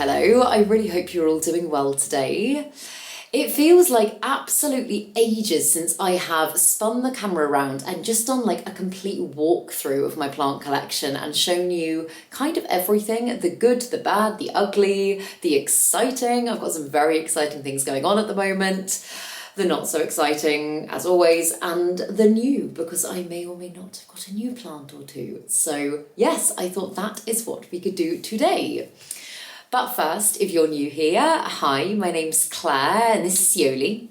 hello. I really hope you're all doing well today. It feels like absolutely ages since I have spun the camera around and just done like a complete walkthrough of my plant collection and shown you kind of everything, the good, the bad, the ugly, the exciting. I've got some very exciting things going on at the moment. The not so exciting, as always, and the new, because I may or may not have got a new plant or two. So yes, I thought that is what we could do today. But first, if you're new here, hi, my name's Claire and this is Yoli.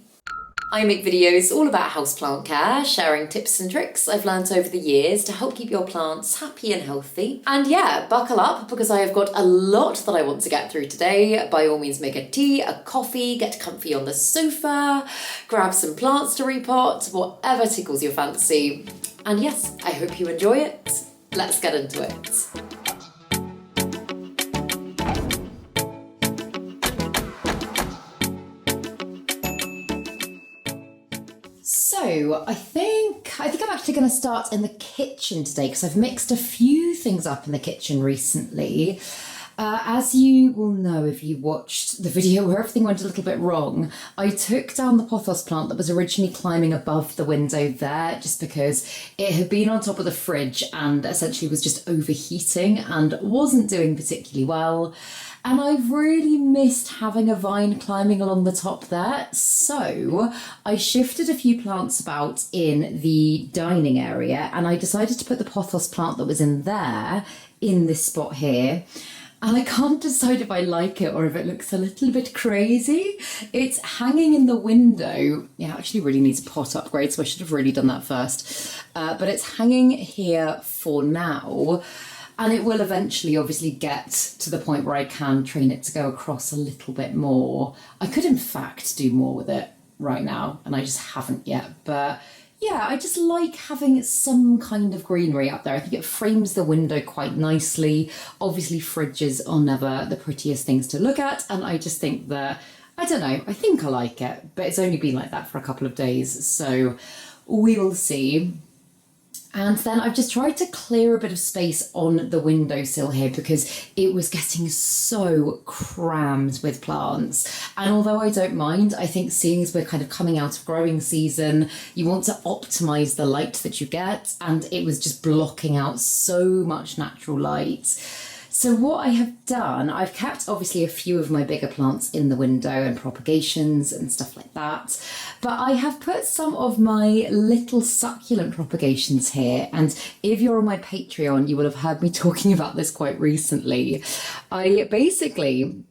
I make videos all about houseplant care, sharing tips and tricks I've learnt over the years to help keep your plants happy and healthy. And yeah, buckle up because I have got a lot that I want to get through today. By all means, make a tea, a coffee, get comfy on the sofa, grab some plants to repot, whatever tickles your fancy. And yes, I hope you enjoy it. Let's get into it. So I think I'm actually going to start in the kitchen today because I've mixed a few things up in the kitchen recently. As you will know if you watched the video where everything went a little bit wrong, I took down the pothos plant that was originally climbing above the window there just because it had been on top of the fridge and essentially was just overheating and wasn't doing particularly well. And I've really missed having a vine climbing along the top there. So I shifted a few plants about in the dining area and I decided to put the pothos plant that was in there in this spot here. And I can't decide if I like it or if it looks a little bit crazy. It's hanging in the window. Yeah, it actually really needs a pot upgrade, so I should have really done that first. But it's hanging here for now. And it will eventually obviously get to the point where I can train it to go across a little bit more. I could in fact do more with it right now, and I just haven't yet. But yeah, I just like having some kind of greenery up there. I think it frames the window quite nicely. Obviously fridges are never the prettiest things to look at, and I just think that, I don't know, I think I like it, but it's only been like that for a couple of days, so we will see. And then I've just tried to clear a bit of space on the windowsill here because it was getting so crammed with plants. And although I don't mind, I think seeing as we're kind of coming out of growing season, you want to optimise the light that you get. And it was just blocking out so much natural light. So what I have done, I've kept obviously a few of my bigger plants in the window and propagations and stuff like that, but I have put some of my little succulent propagations here, and if you're on my Patreon, you will have heard me talking about this quite recently. I basically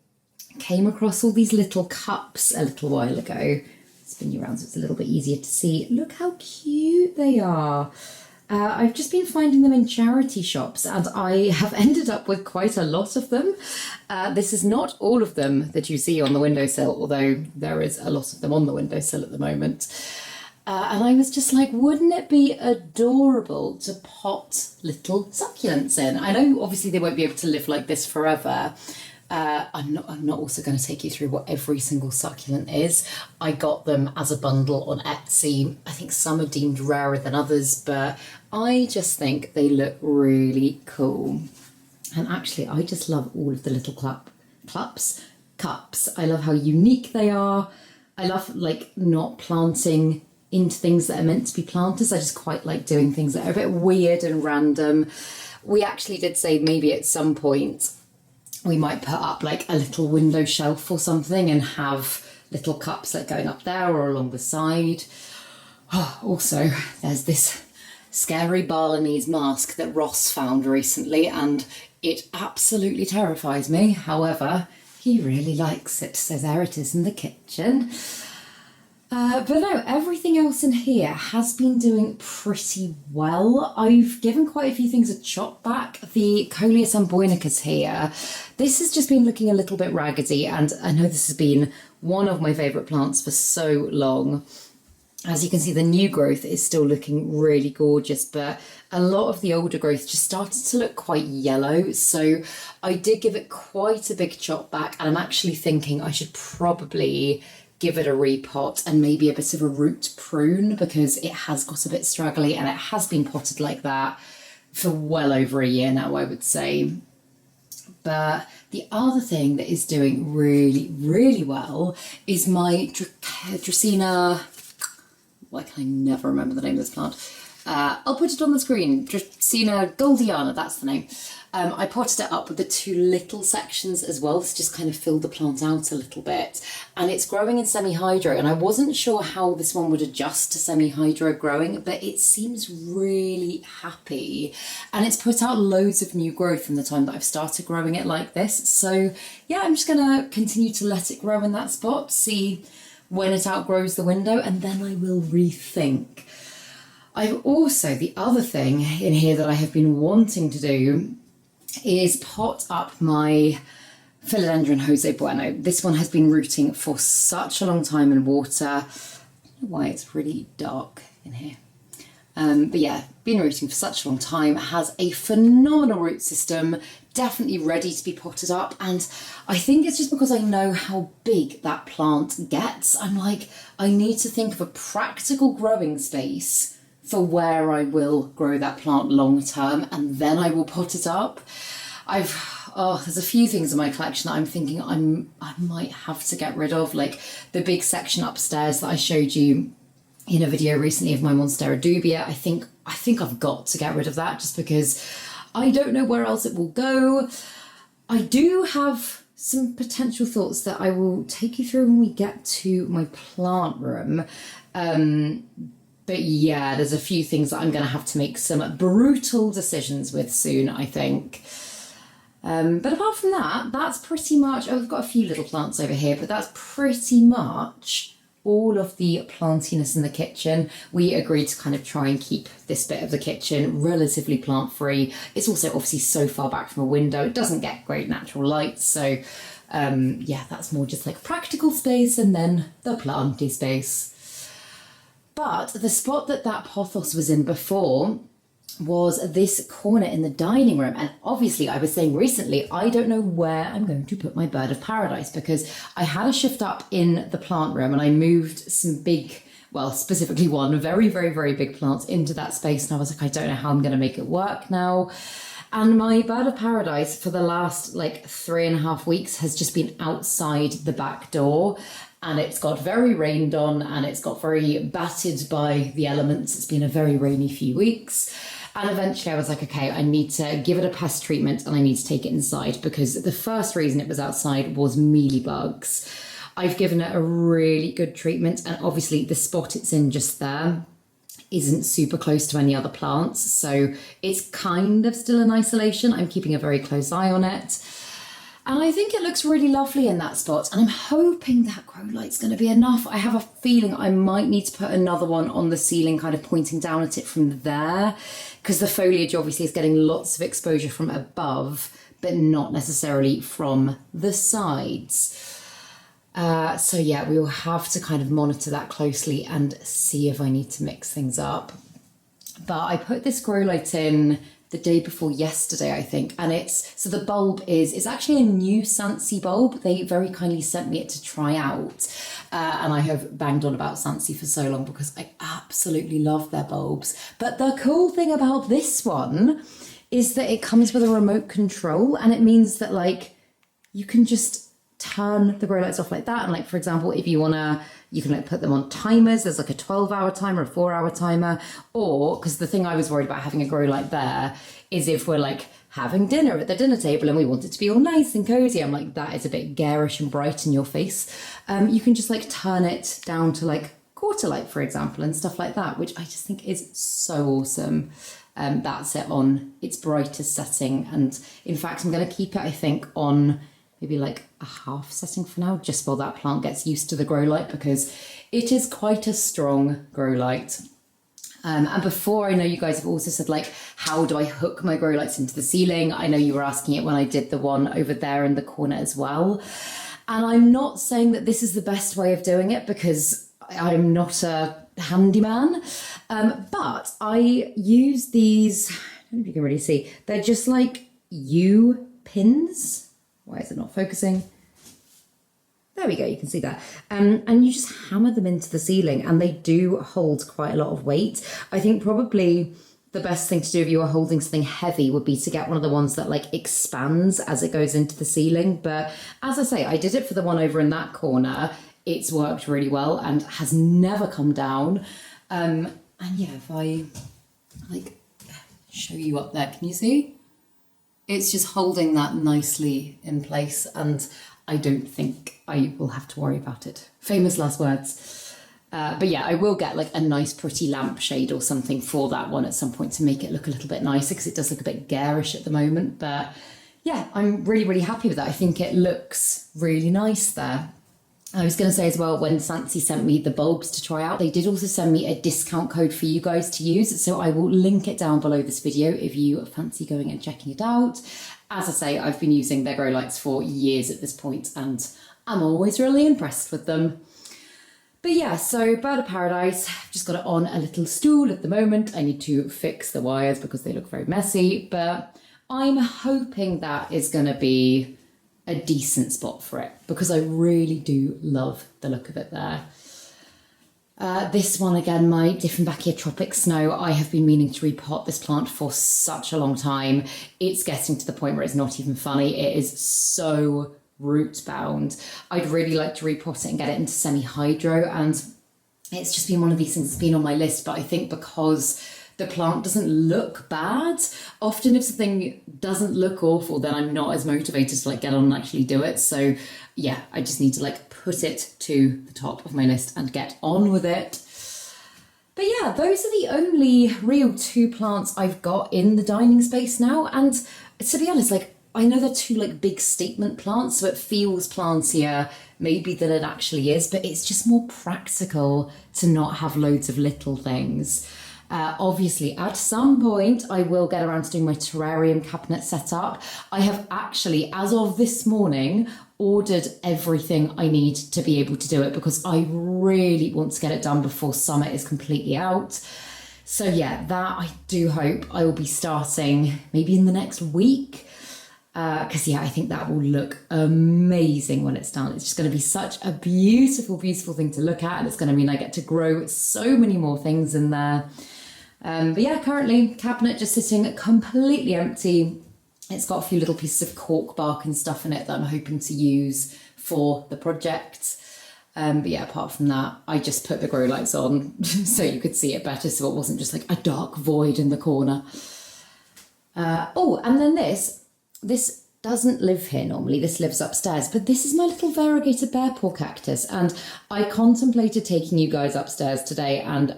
came across all these little cups a little while ago. Spin you around so it's a little bit easier to see. Look how cute they are. I've just been finding them in charity shops and I have ended up with quite a lot of them. This is not all of them that you see on the windowsill, although there is a lot of them on the windowsill at the moment. And I was just like, wouldn't it be adorable to pot little succulents in? I know obviously they won't be able to live like this forever. I'm not also going to take you through what every single succulent is. I got them as a bundle on Etsy. I think some are deemed rarer than others, but I just think they look really cool. And actually, I just love all of the little cups. I love how unique they are. I love like not planting into things that are meant to be planters. I just quite like doing things that are a bit weird and random. We actually did say maybe at some point we might put up like a little window shelf or something and have little cups like going up there or along the side. Oh, also, there's this scary Balinese mask that Ross found recently and it absolutely terrifies me. However, he really likes it, so there it is in the kitchen. But no, everything else in here has been doing pretty well. I've given quite a few things a chop back. The Coleus amboinicus here, this has just been looking a little bit raggedy, and I know this has been one of my favourite plants for so long. As you can see, the new growth is still looking really gorgeous, but a lot of the older growth just started to look quite yellow. So I did give it quite a big chop back, and I'm actually thinking I should probably give it a repot and maybe a bit of a root prune because it has got a bit straggly and it has been potted like that for well over a year now, I would say. But The other thing that is doing really, really well is my Dracaena, why can I never remember the name of this plant? I'll put it on the screen. Dracaena goldiana, that's the name. I potted it up with the 2 little sections as well to just kind of fill the plant out a little bit. And it's growing in semi-hydro, and I wasn't sure how this one would adjust to semi-hydro growing, but it seems really happy. And it's put out loads of new growth in the time that I've started growing it like this. So yeah, I'm just gonna continue to let it grow in that spot, see when it outgrows the window, and then I will rethink. I've also, the other thing in here that I have been wanting to do is pot up my Philodendron Jose Bueno. This one has been rooting for such a long time in water. I don't know why it's really dark in here. But yeah, been rooting for such a long time. It has a phenomenal root system, definitely ready to be potted up. And I think it's just because I know how big that plant gets. I'm like, I need to think of a practical growing space for where I will grow that plant long term, and then I will pot it up. There's a few things in my collection that I'm thinking I might have to get rid of, like the big section upstairs that I showed you in a video recently of my Monstera dubia. I think I've got to get rid of that just because I don't know where else it will go. I do have some potential thoughts that I will take you through when we get to my plant room. But yeah, there's a few things that I'm going to have to make some brutal decisions with soon, I think. But apart from that, that's pretty much... Oh, we've got a few little plants over here, but that's pretty much all of the plantiness in the kitchen. We agreed to kind of try and keep this bit of the kitchen relatively plant-free. It's also obviously so far back from a window. It doesn't get great natural light, so yeah, that's more just like practical space and then the planty space. But the spot that pothos was in before was this corner in the dining room. And obviously I was saying recently, I don't know where I'm going to put my bird of paradise because I had a shift up in the plant room and I moved some big, well, specifically one very, very, very big plant into that space. And I was like, I don't know how I'm going to make it work now. And my bird of paradise for the last like 3.5 weeks has just been outside the back door. And it's got very rained on and it's got very battered by the elements. It's been a very rainy few weeks. And eventually I was like, okay, I need to give it a pest treatment and I need to take it inside because the first reason it was outside was mealybugs. I've given it a really good treatment and obviously the spot it's in just there isn't super close to any other plants. So it's kind of still in isolation. I'm keeping a very close eye on it. And I think it looks really lovely in that spot. And I'm hoping that grow light's going to be enough. I have a feeling I might need to put another one on the ceiling, kind of pointing down at it from there, because the foliage obviously is getting lots of exposure from above, but not necessarily from the sides. So yeah, we will have to kind of monitor that closely and see if I need to mix things up. But I put this grow light in the day before yesterday, I think. And so the bulb it's actually a new SANSI bulb. They very kindly sent me it to try out. And I have banged on about SANSI for so long because I absolutely love their bulbs. But the cool thing about this one is that it comes with a remote control, and it means that like you can just turn the grow lights off like that. And like, for example, if you wanna, you can like put them on timers. There's like a 12-hour timer, a 4-hour timer, or because the thing I was worried about having a grow light there is if we're like having dinner at the dinner table and we want it to be all nice and cozy. I'm like, that is a bit garish and bright in your face. You can just like turn it down to like quarter light, for example, and stuff like that, which I just think is so awesome. That's it on its brightest setting. And in fact, I'm going to keep it, I think, on maybe like a half setting for now, just while that plant gets used to the grow light, because it is quite a strong grow light. And before, I know you guys have also said, like, how do I hook my grow lights into the ceiling? I know you were asking it when I did the one over there in the corner as well. And I'm not saying that this is the best way of doing it because I'm not a handyman, but I use these, I don't know if you can really see, they're just like U-pins. Why is it not focusing? There we go, you can see that. And you just hammer them into the ceiling and they do hold quite a lot of weight. I think probably the best thing to do if you are holding something heavy would be to get one of the ones that like expands as it goes into the ceiling. But as I say, I did it for the one over in that corner. It's worked really well and has never come down. And yeah, if I like show you up there, can you see? It's just holding that nicely in place, and I don't think I will have to worry about it. Famous last words. But yeah, I will get like a nice pretty lampshade or something for that one at some point to make it look a little bit nicer, because it does look a bit garish at the moment. But yeah, I'm really, really happy with that. I think it looks really nice there. I was going to say as well, when SANSI sent me the bulbs to try out, they did also send me a discount code for you guys to use. So I will link it down below this video if you fancy going and checking it out. As I say, I've been using their grow lights for years at this point, and I'm always really impressed with them. But yeah, so Bird of Paradise, I've just got it on a little stool at the moment. I need to fix the wires because they look very messy, but I'm hoping that is going to be a decent spot for it, because I really do love the look of it there. This one again, my Dieffenbachia Tropic Snow. I have been meaning to repot this plant for such a long time. It's getting to the point where it's not even funny. It is so root bound. I'd really like to repot it and get it into semi-hydro, and it's just been one of these things that's been on my list. But I think because the plant doesn't look bad, often if something doesn't look awful, then I'm not as motivated to like get on and actually do it. So yeah, I just need to like put it to the top of my list and get on with it. But yeah, those are the only real two plants I've got in the dining space now. And to be honest, like, I know they're two like big statement plants, so it feels plantier maybe than it actually is, but it's just more practical to not have loads of little things. Obviously, at some point, I will get around to doing my terrarium cabinet setup. I have actually, as of this morning, ordered everything I need to be able to do it, because I really want to get it done before summer is completely out. So yeah, that I do hope I will be starting maybe in the next week. Because yeah, I think that will look amazing when it's done. It's just going to be such a beautiful, beautiful thing to look at, and it's going to mean I get to grow so many more things in there. But yeah, currently cabinet just sitting completely empty. It's got a few little pieces of cork bark and stuff in it that I'm hoping to use for the project. But yeah, apart from that, I just put the grow lights on so you could see it better, so it wasn't just like a dark void in the corner. Oh, and then this doesn't live here normally, this lives upstairs, but this is my little variegated bear paw cactus, and I contemplated taking you guys upstairs today, and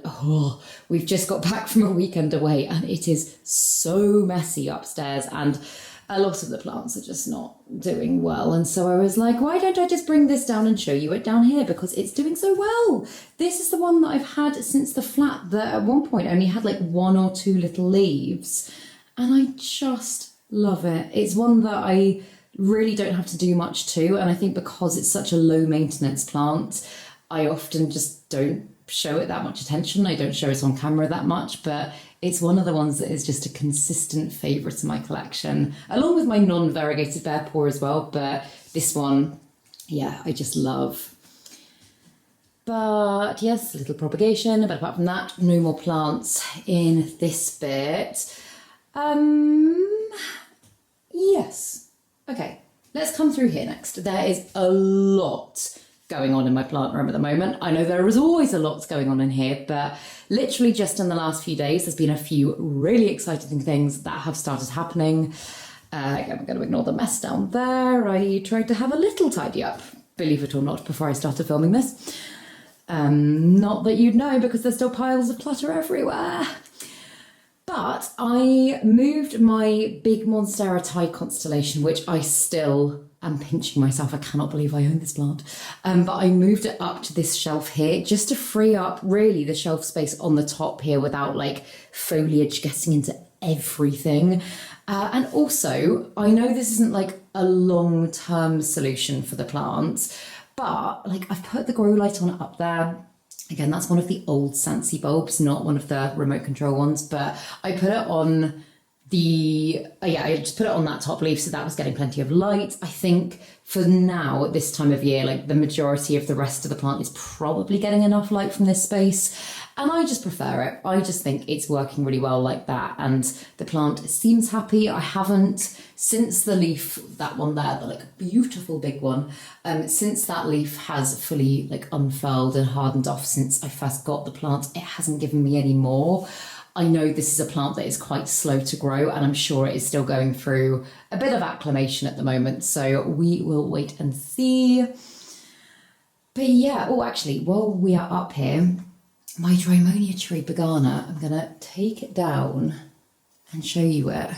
we've just got back from a weekend away, and it is so messy upstairs, and a lot of the plants are just not doing well. And so I was like, why don't I just bring this down and show you it down here, because it's doing so well. This is the one that I've had since the flat that at one point only had like one or two little leaves, and I just love it. It's one that I really don't have to do much to, and I think because it's such a low maintenance plant, I often just don't show it that much attention. I don't show it on camera that much, but it's one of the ones that is just a consistent favourite in my collection, along with my non-variegated bear paw as well. But this one, yeah, I just love. But yes, a little propagation, but apart from that, no more plants in this bit. Yes. Okay, let's come through here next. There is a lot going on in my plant room at the moment. I know there is always a lot going on in here, but literally just in the last few days, there's been a few really exciting things that have started happening. Again, we're going to ignore the mess down there. I tried to have a little tidy up, believe it or not, before I started filming this. Not that you'd know, because there's still piles of clutter everywhere. But I moved my big Monstera Thai constellation, which I still am pinching myself. I cannot believe I own this plant. But I moved it up to this shelf here just to free up really the shelf space on the top here without like foliage getting into everything. And also, I know this isn't like a long-term solution for the plant, but like I've put the grow light on up there. Again, that's one of the old SANSI bulbs, not one of the remote control ones, but I put it on yeah, I just put it on that top leaf, so that was getting plenty of light. I think for now, at this time of year, like the majority of the rest of the plant is probably getting enough light from this space, and I just prefer it. I just think it's working really well like that, and the plant seems happy. I haven't, since the leaf, that one there, the like beautiful big one, since that leaf has fully like unfurled and hardened off since I first got the plant, it hasn't given me any more. I know this is a plant that is quite slow to grow, and I'm sure it is still going through a bit of acclimation at the moment, so we will wait and see. But yeah, oh, actually, while we are up here, my Drimonia tree Begana, I'm going to take it down and show you it.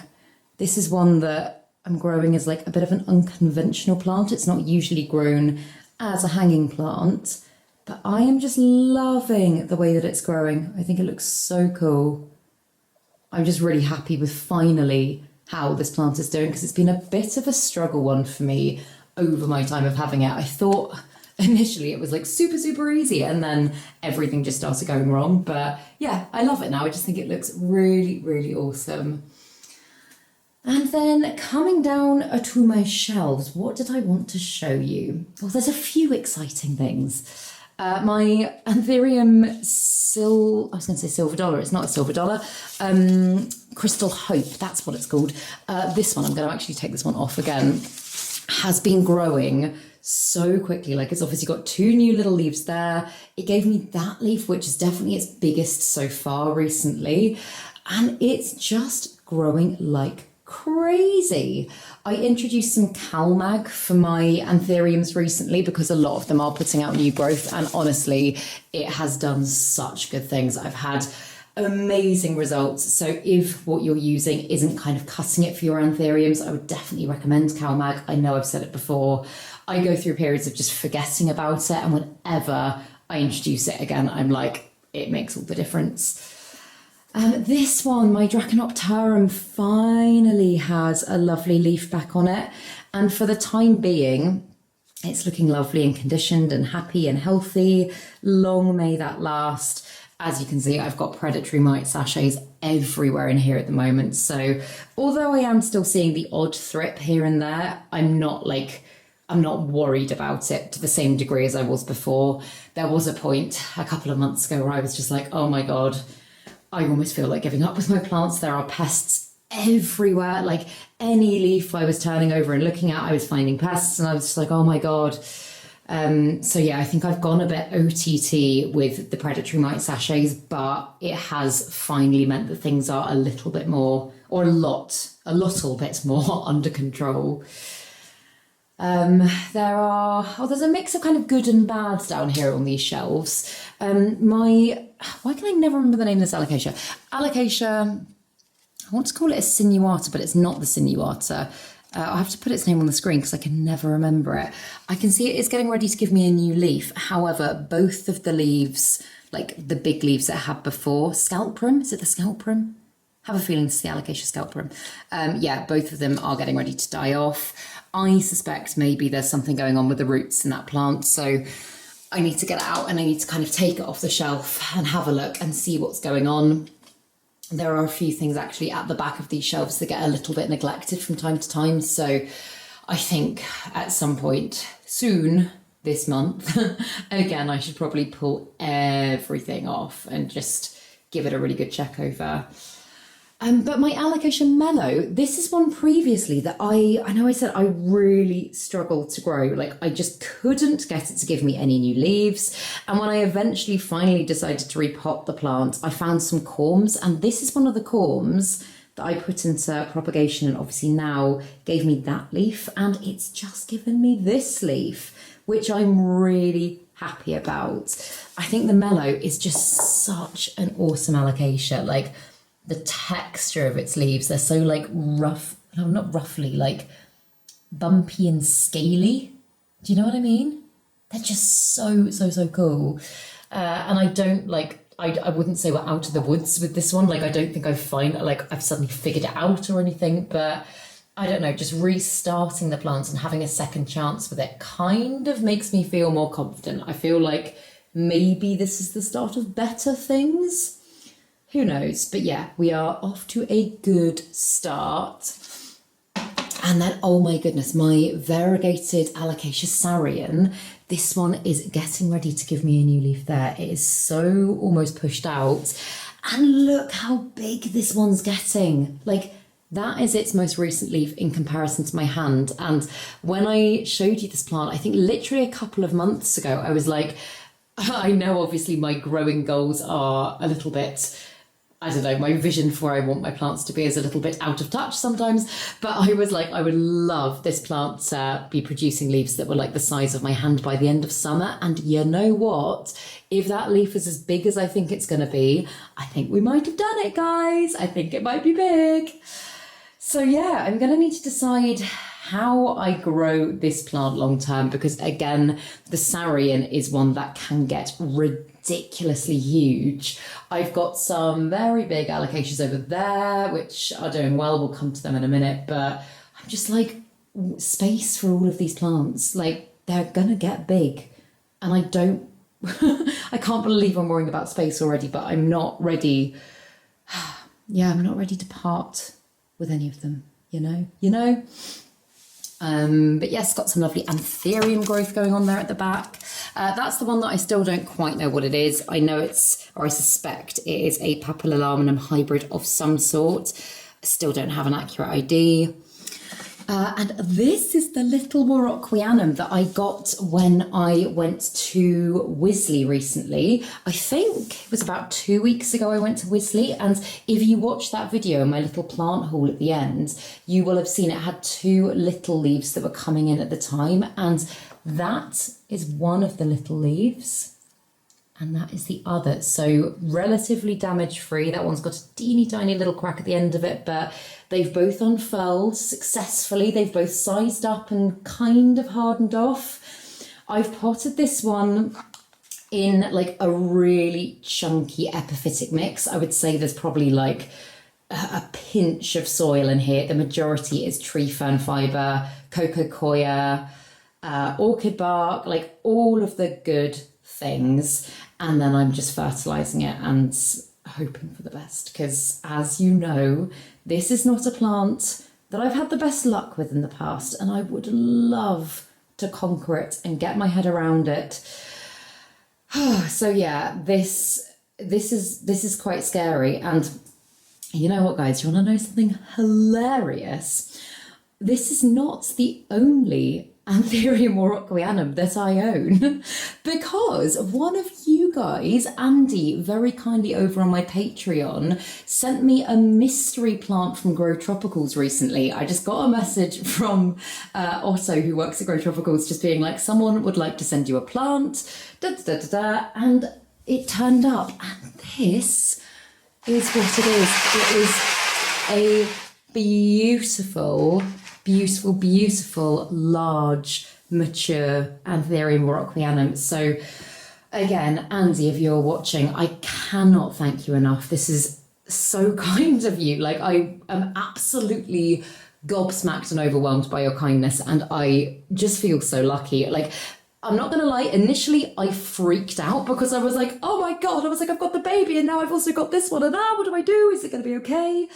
This is one that I'm growing as like a bit of an unconventional plant. It's not usually grown as a hanging plant. But I am just loving the way that it's growing. I think it looks so cool. I'm just really happy with finally how this plant is doing, because it's been a bit of a struggle one for me over my time of having it. I thought initially it was like super, super easy, and then everything just started going wrong. But yeah, I love it now. I just think it looks really, really awesome. And then coming down to my shelves, what did I want to show you? Well, there's a few exciting things. My Anthurium I was going to say silver dollar, it's not a silver dollar, Crystal Hope, that's what it's called. This one, I'm going to actually take this one off again, has been growing so quickly. Like, it's obviously got 2 new little leaves there. It gave me that leaf, which is definitely its biggest so far recently, and it's just growing like crazy. I introduced some CalMag for my Anthuriums recently because a lot of them are putting out new growth, and honestly, it has done such good things. I've had amazing results. So if what you're using isn't kind of cutting it for your Anthuriums, I would definitely recommend CalMag. I know I've said it before. I go through periods of just forgetting about it, and whenever I introduce it again, I'm like, it makes all the difference. This one, my Draconopterum, finally has a lovely leaf back on it. And for the time being, it's looking lovely and conditioned and happy and healthy. Long may that last. As you can see, I've got predatory mite sachets everywhere in here at the moment. So although I am still seeing the odd thrip here and there, I'm not worried about it to the same degree as I was before. There was a point a couple of months ago where I was just like, oh my God, I almost feel like giving up with my plants. There are pests everywhere. Like, any leaf I was turning over and looking at, I was finding pests, and I was just like, oh my God. So yeah, I think I've gone a bit OTT with the predatory mite sachets, but it has finally meant that things are a little bit more, or a little bit more under control. There's a mix of kind of good and bad down here on these shelves. Why can I never remember the name of this alocasia? Alocasia, I want to call it a sinuata, but it's not the sinuata. I'll have to put its name on the screen because I can never remember it. I can see it's getting ready to give me a new leaf. However, both of the leaves, like the big leaves that I had before, Scalprum, is it the Scalprum? I have a feeling it's the alocasia Scalprum. Yeah, both of them are getting ready to die off. I suspect maybe there's something going on with the roots in that plant, so I need to get it out and I need to kind of take it off the shelf and have a look and see what's going on. There are a few things actually at the back of these shelves that get a little bit neglected from time to time, so I think at some point soon this month, again, I should probably pull everything off and just give it a really good check over. But my alocasia mellow, this is one previously that I know I said I really struggled to grow. Like, I just couldn't get it to give me any new leaves. And when I eventually finally decided to repot the plant, I found some corms. And this is one of the corms that I put into propagation, and obviously now gave me that leaf. And it's just given me this leaf, which I'm really happy about. I think the mellow is just such an awesome alocasia. Like, the texture of its leaves, they're so like rough, no, not roughly, like bumpy and scaly. Do you know what I mean? They're just so cool. And I don't like, I wouldn't say we're out of the woods with this one. Like, I don't think I've suddenly figured it out or anything, but I don't know, just restarting the plants and having a second chance with it kind of makes me feel more confident. I feel like maybe this is the start of better things. who knows? But yeah, we are off to a good start. And then, oh my goodness, my variegated Alocasia Sarian, this one is getting ready to give me a new leaf there. It is so almost pushed out. And look how big this one's getting. Like, that is its most recent leaf in comparison to my hand. And when I showed you this plant, I think literally a couple of months ago, I was like, I know obviously my growing goals are a little bit, I don't know, my vision for where I want my plants to be is a little bit out of touch sometimes. But I was like, I would love this plant to be producing leaves that were like the size of my hand by the end of summer. And you know what? If that leaf is as big as I think it's going to be, I think we might have done it, guys. I think it might be big. So yeah, I'm going to need to decide how I grow this plant long term, because again, the Sarian is one that can get ridiculously huge. I've got some very big alocasias over there, which are doing well. We'll come to them in a minute, but I'm just like, space for all of these plants. Like, they're going to get big, and I don't, I can't believe I'm worrying about space already, but I'm not ready. Yeah, I'm not ready to part with any of them, you know? But yes, got some lovely Anthurium growth going on there at the back. That's the one that I still don't quite know what it is. I know it's, or I suspect it is a Papillolarminum hybrid of some sort. I still don't have an accurate ID. And this is the little Morocquianum that I got when I went to Wisley recently. I think it was about 2 weeks ago I went to Wisley, and if you watch that video, my little plant haul at the end, you will have seen it had 2 little leaves that were coming in at the time, and that is one of the little leaves. And that is the other. So relatively damage free. That one's got a teeny tiny little crack at the end of it, but they've both unfurled successfully. They've both sized up and kind of hardened off. I've potted this one in like a really chunky epiphytic mix. I would say there's probably like a pinch of soil in here. The majority is tree fern fibre, coco coir, orchid bark, like all of the good things. And then I'm just fertilising it and hoping for the best, because as you know, this is not a plant that I've had the best luck with in the past, and I would love to conquer it and get my head around it. So yeah, this is quite scary. And you know what, guys, you want to know something hilarious? This is not the only Anthurium morocquianum that I own, because one of you guys, Andy, very kindly over on my Patreon, sent me a mystery plant from Grow Tropicals recently. I just got a message from Otto, who works at Grow Tropicals, just being like, someone would like to send you a plant, and it turned up, and this is what it is. It is a beautiful, large, mature Anthurium morocquianum. So again, Andy, if you're watching, I cannot thank you enough. This is so kind of you. Like, I am absolutely gobsmacked and overwhelmed by your kindness, and I just feel so lucky. Like, I'm not gonna lie, initially I freaked out because I was like, oh my God, I was like, I've got the baby and now I've also got this one, and what do I do? Is it gonna be okay?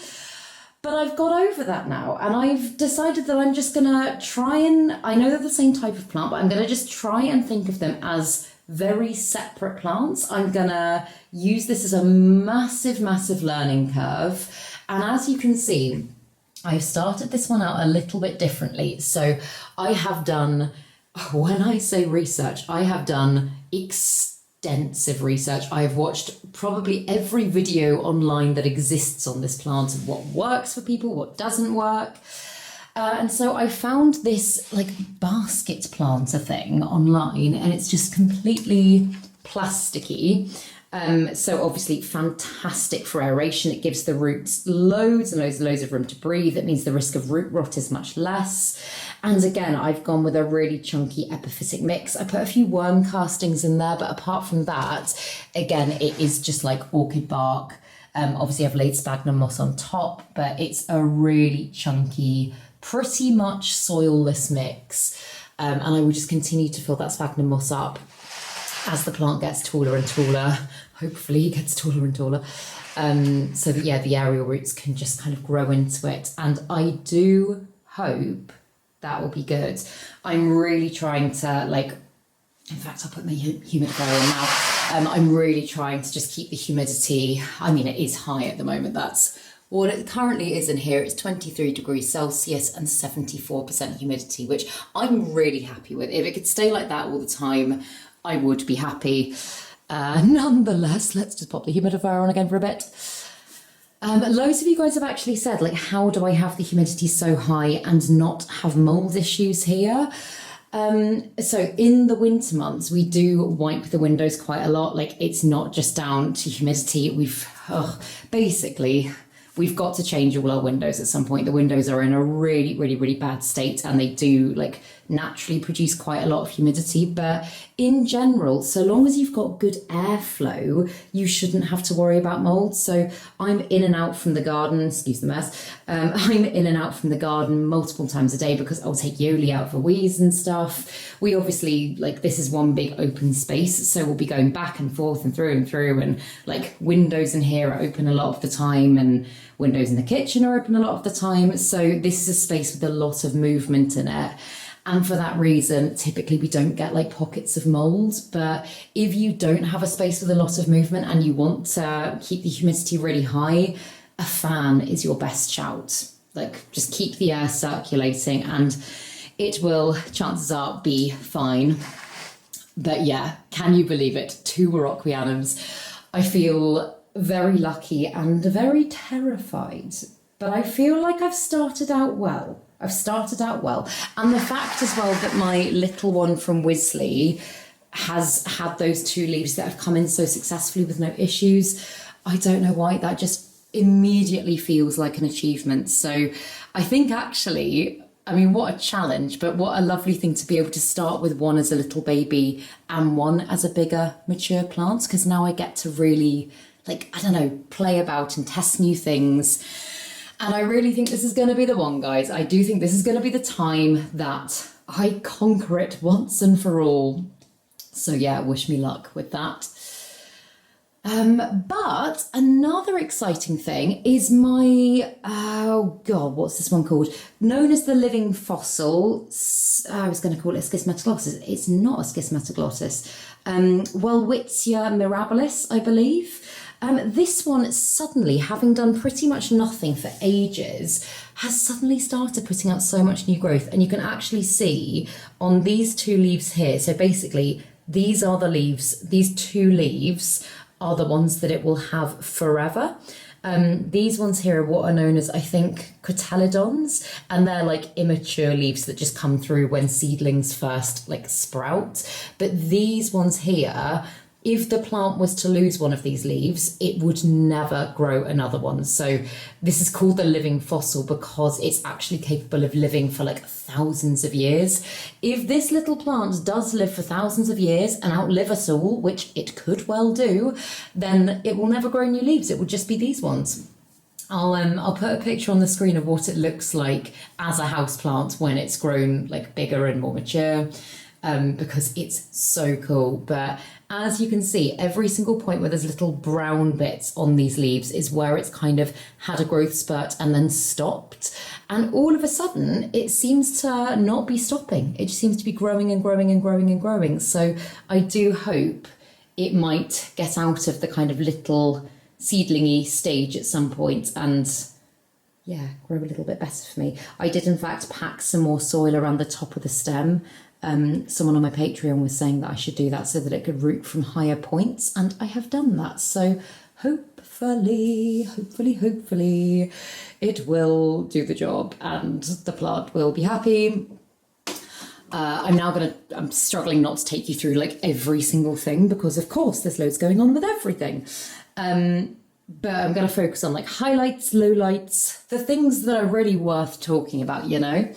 But I've got over that now, and I've decided that I'm just gonna try and, I know they're the same type of plant, but I'm gonna just try and think of them as very separate plants. I'm gonna use this as a massive, massive learning curve. And as you can see, I've started this one out a little bit differently. So I have done, when I say research, I have done extensive research. I have watched probably every video online that exists on this plant of what works for people, what doesn't work. And so I found this like basket planter thing online, and it's just completely plasticky. So obviously fantastic for aeration. It gives the roots loads and loads and loads of room to breathe. It means the risk of root rot is much less. And again, I've gone with a really chunky epiphytic mix. I put a few worm castings in there, but apart from that, again, it is just like orchid bark. Obviously I've laid sphagnum moss on top, but it's a really chunky, pretty much soilless mix. And I will just continue to fill that sphagnum moss up as the plant gets taller and taller. hopefully he gets taller and taller. So that, yeah, the aerial roots can just kind of grow into it. And I do hope that will be good. I'm really trying to, like, in fact, I'll put my humidifier on now. I'm really trying to just keep the humidity. I mean, it is high at the moment. That's what it currently is in here. It's 23 degrees Celsius and 74% humidity, which I'm really happy with. If it could stay like that all the time, I would be happy. Nonetheless, let's just pop the humidifier on again for a bit. Loads of you guys have actually said, like, how do I have the humidity so high and not have mold issues here? So in the winter months, we do wipe the windows quite a lot. Like, it's not just down to humidity. We've got to change all our windows at some point. The windows are in a really, really, really bad state, and they do, like, naturally produce quite a lot of humidity. But in general, so long as you've got good airflow, you shouldn't have to worry about mold. So I'm in and out from the garden, excuse the mess. I'm in and out from the garden multiple times a day because I'll take Yoli out for wheeze and stuff. We obviously, like, this is one big open space, so we'll be going back and forth and through, and like, windows in here are open a lot of the time, and windows in the kitchen are open a lot of the time. So this is a space with a lot of movement in it. And for that reason, typically we don't get, like, pockets of mold. But if you don't have a space with a lot of movement and you want to keep the humidity really high, a fan is your best shout. Like, just keep the air circulating and it will, chances are, be fine. But yeah, can you believe it? 2 Warocquianums. I feel very lucky and very terrified. But I feel like I've started out well. And the fact as well that my little one from Wisley has had those 2 leaves that have come in so successfully with no issues, I don't know why, that just immediately feels like an achievement. So I think, actually, I mean, what a challenge, but what a lovely thing to be able to start with one as a little baby and one as a bigger mature plant, because now I get to really, like, I don't know, play about and test new things. And I really think this is going to be the one, guys. I do think this is going to be the time that I conquer it once and for all. So yeah, wish me luck with that. But another exciting thing is my, oh God, what's this one called? Known as the living fossil. I was going to call it a schismatoglossus. It's not a schismatoglossus. Welwitschia mirabilis, I believe. This one suddenly, having done pretty much nothing for ages, has suddenly started putting out so much new growth. And you can actually see on these 2 leaves here. So basically, these are the leaves. These 2 leaves are the ones that it will have forever. These ones here are what are known as, I think, cotyledons, and they're like immature leaves that just come through when seedlings first, like, sprout. But these ones here, if the plant was to lose one of these leaves, it would never grow another one. So this is called the living fossil because it's actually capable of living for, like, thousands of years. If this little plant does live for thousands of years and outlive us all, which it could well do, then it will never grow new leaves. It would just be these ones. I'll put a picture on the screen of what it looks like as a houseplant when it's grown, like, bigger and more mature, because it's so cool. But as you can see, every single point where there's little brown bits on these leaves is where it's kind of had a growth spurt and then stopped. And all of a sudden, it seems to not be stopping. It just seems to be growing and growing and growing and growing. So I do hope it might get out of the kind of little seedlingy stage at some point and, yeah, grow a little bit better for me. I did, in fact, pack some more soil around the top of the stem. Someone on my Patreon was saying that I should do that so that it could root from higher points, and I have done that. So hopefully it will do the job and the plant will be happy. I'm struggling not to take you through, like, every single thing because, of course, there's loads going on with everything. But I'm going to focus on, like, highlights, lowlights, the things that are really worth talking about, you know.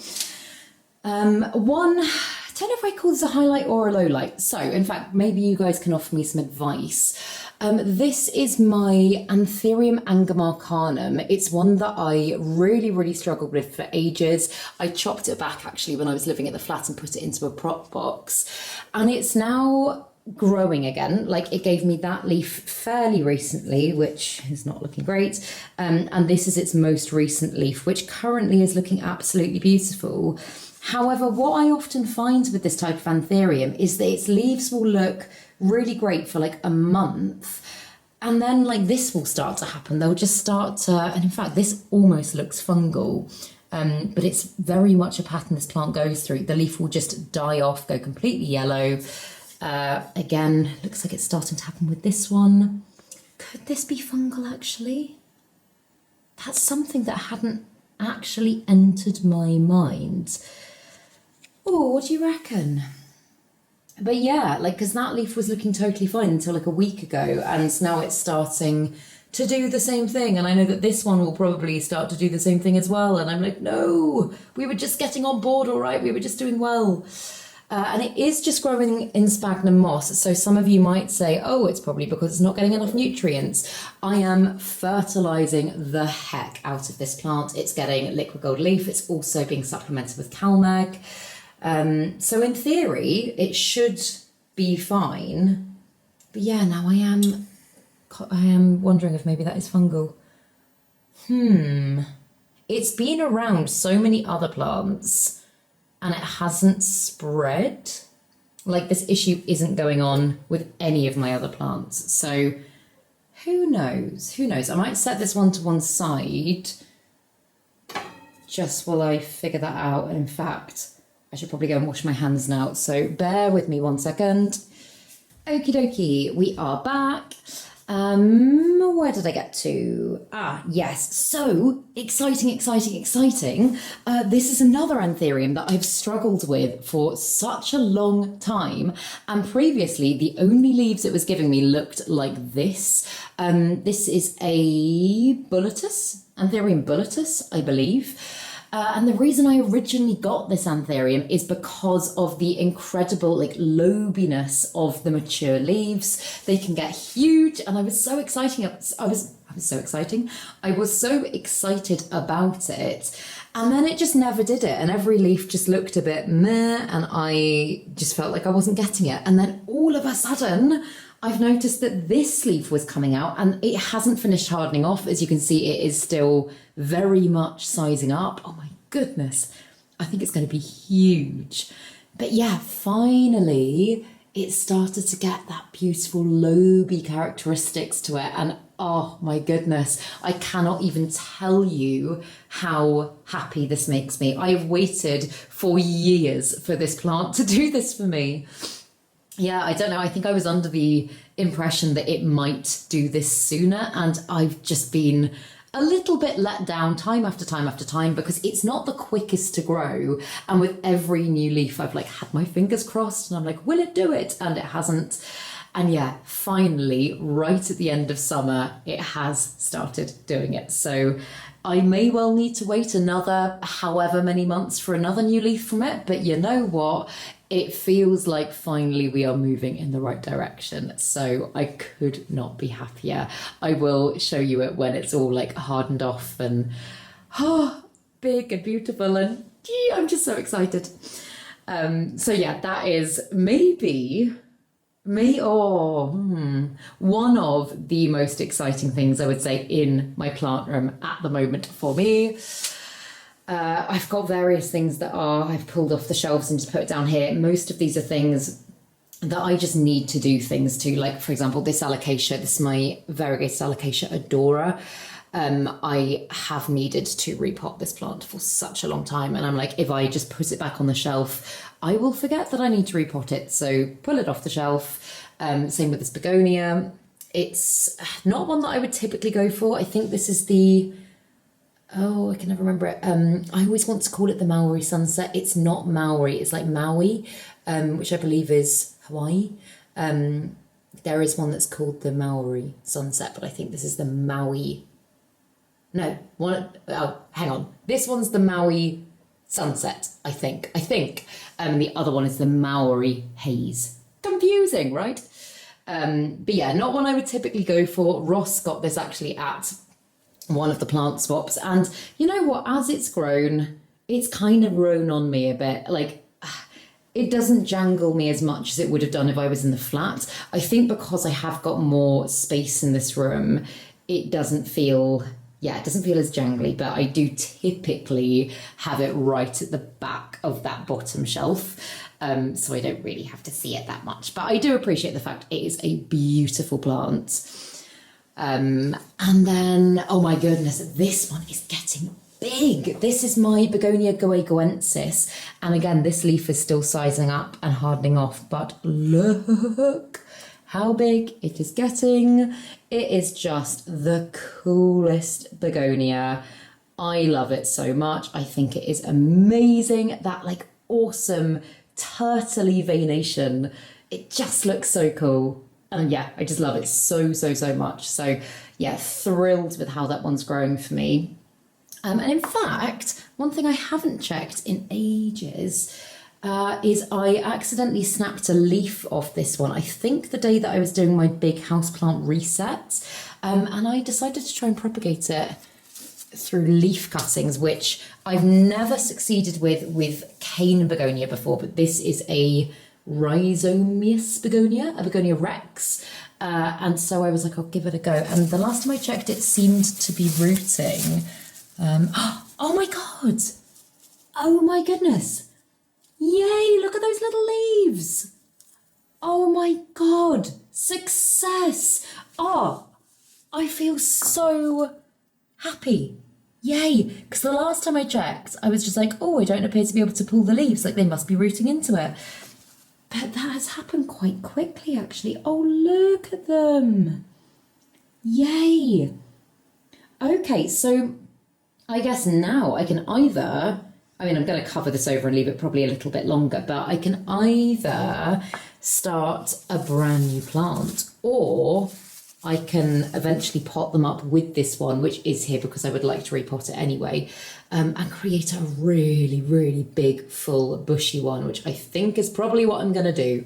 I don't know if I call this a highlight or a low light. So, in fact, maybe you guys can offer me some advice. This is my Anthurium angamarcanum. It's one that I really, really struggled with for ages. I chopped it back, actually, when I was living at the flat and put it into a prop box. And it's now growing again. Like, it gave me that leaf fairly recently, which is not looking great. And this is its most recent leaf, which currently is looking absolutely beautiful. However, what I often find with this type of Anthurium is that its leaves will look really great for like a month. And then like this will start to happen. They'll just start to, and in fact, this almost looks fungal. But it's very much a pattern this plant goes through. The leaf will just die off, go completely yellow. Again, looks like it's starting to happen with this one. Could this be fungal actually? That's something that hadn't actually entered my mind. Oh, what do you reckon? But yeah, like, because that leaf was looking totally fine until like a week ago, and now it's starting to do the same thing. And I know that this one will probably start to do the same thing as well. And I'm like, no, we were just getting on board, all right? We were just doing well. And it is just growing in sphagnum moss. So some of you might say, oh, it's probably because it's not getting enough nutrients. I am fertilising the heck out of this plant. It's getting liquid gold leaf. It's also being supplemented with CalMag. So in theory, it should be fine. But yeah, now I am wondering if maybe that is fungal. It's been around so many other plants and it hasn't spread. Like, this issue isn't going on with any of my other plants. So who knows? Who knows? I might set this one to one side just while I figure that out. And in fact, I should probably go and wash my hands now. So bear with me 1 second. Okie dokie, we are back. Where did I get to? Yes. So exciting. This is another Anthurium that I've struggled with for such a long time. And previously, the only leaves it was giving me looked like this. This is a Bulletus, Anthurium Bulletus, I believe. And the reason I originally got this Anthurium is because of the incredible like lobiness of the mature leaves. They can get huge, and I was so excited about it. And then it just never did it, and every leaf just looked a bit meh, and I just felt like I wasn't getting it. And then all of a sudden, I've noticed that this leaf was coming out, and it hasn't finished hardening off. As you can see, it is still very much sizing up. Oh my goodness, I think it's going to be huge. But yeah, finally, it started to get that beautiful loby characteristics to it. And oh my goodness, I cannot even tell you how happy this makes me. I have waited for years for this plant to do this for me. Yeah, I don't know. I think I was under the impression that it might do this sooner, and I've just been a little bit let down time after time after time because it's not the quickest to grow. And with every new leaf, I've like had my fingers crossed and I'm like, will it do it? And it hasn't. And yeah, finally, right at the end of summer, it has started doing it. So I may well need to wait another however many months for another new leaf from it. But you know what? It feels like finally we are moving in the right direction. So I could not be happier. I will show you it when it's all like hardened off and big and beautiful. And I'm just so excited. So yeah, that is maybe one of the most exciting things I would say in my plant room at the moment for me. I've got various things that I've pulled off the shelves and just put down here. Most of these are things that I just need to do things to, like, for example, this alocasia, this is my variegated alocasia Adora. I have needed to repot this plant for such a long time. And I'm like, if I just put it back on the shelf, I will forget that I need to repot it. So pull it off the shelf. Same with this begonia. It's not one that I would typically go for. I think this is the... I can never remember it. I always want to call it the Maori sunset. It's not Maori, it's like Maui, which I believe is Hawaii. There is one that's called the Maori sunset, but I think this is the Maui. No, hang on. This one's the Maui sunset, I think. The other one is the Maori haze. Confusing, right? But yeah, not one I would typically go for. Ross got this actually at one of the plant swaps, and you know what, as it's grown, it's kind of grown on me a bit. Like, it doesn't jangle me as much as it would have done if I was in the flat. I think because I have got more space in this room, it doesn't feel, it doesn't feel as jangly, but I do typically have it right at the back of that bottom shelf. So I don't really have to see it that much, but I do appreciate the fact it is a beautiful plant. And then, oh my goodness, this one is getting big. This is my Begonia gueguensis. And again, this leaf is still sizing up and hardening off, but look how big it is getting. It is just the coolest begonia. I love it so much. I think it is amazing. That like awesome turtley veination. It just looks so cool. And yeah, I just love it so, so, so much. So yeah, thrilled with how that one's growing for me. And in fact, one thing I haven't checked in ages is I accidentally snapped a leaf off this one. I think the day that I was doing my big houseplant reset, and I decided to try and propagate it through leaf cuttings, which I've never succeeded with cane begonia before, but this is a rhizomious begonia, a begonia rex. And so I was like, I'll give it a go. And the last time I checked, it seemed to be rooting. Oh my God. Oh my goodness. Yay, look at those little leaves. Oh my God, success. Oh, I feel so happy. Yay, because the last time I checked, I was just like, oh, I don't appear to be able to pull the leaves, like they must be rooting into it. But that has happened quite quickly, actually. Oh, look at them. Yay. Okay, so I guess now I can either, I'm going to cover this over and leave it probably a little bit longer, but I can either start a brand new plant, or I can eventually pot them up with this one, which is here because I would like to repot it anyway, and create a really, really big, full, bushy one, which I think is probably what I'm going to do.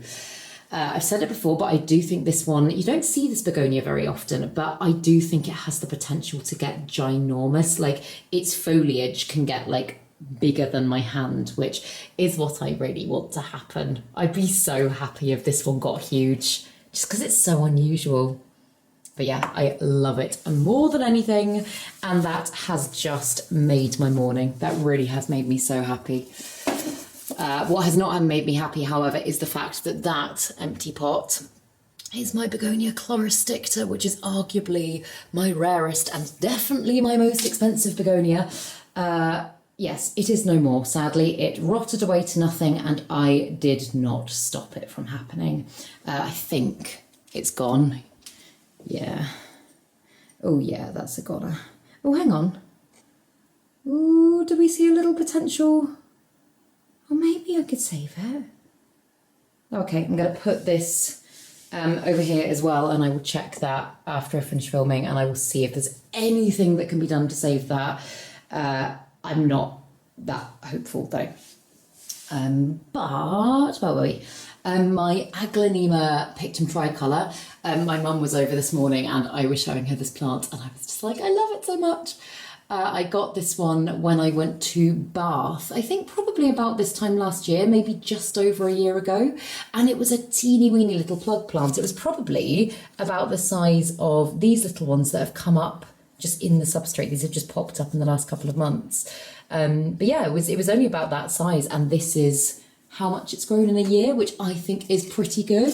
I've said it before, but I do think this one, you don't see this begonia very often, but I do think it has the potential to get ginormous. Like, its foliage can get like bigger than my hand, which is what I really want to happen. I'd be so happy if this one got huge, just because it's so unusual. But yeah, I love it more than anything, and that has just made my morning. That really has made me so happy. What has not made me happy, however, is the fact that that empty pot is my Begonia chloristicta, which is arguably my rarest and definitely my most expensive begonia. Yes, it is no more, sadly. It rotted away to nothing, and I did not stop it from happening. I think it's gone. Yeah. Oh, yeah, that's a goner. Oh, hang on. Oh, do we see a little potential? Or maybe I could save it. Okay, I'm going to put this over here as well, and I will check that after I finish filming, and I will see if there's anything that can be done to save that. I'm not that hopeful though. But where were we? My Aglaonema pictum tricolour. My mum was over this morning and I was showing her this plant, and I was just like, I love it so much. I got this one when I went to Bath, I think probably about this time last year, maybe just over a year ago. And it was a teeny weeny little plug plant. It was probably about the size of these little ones that have come up just in the substrate. These have just popped up in the last couple of months. But yeah, it was only about that size, and this is how much it's grown in a year, which I think is pretty good.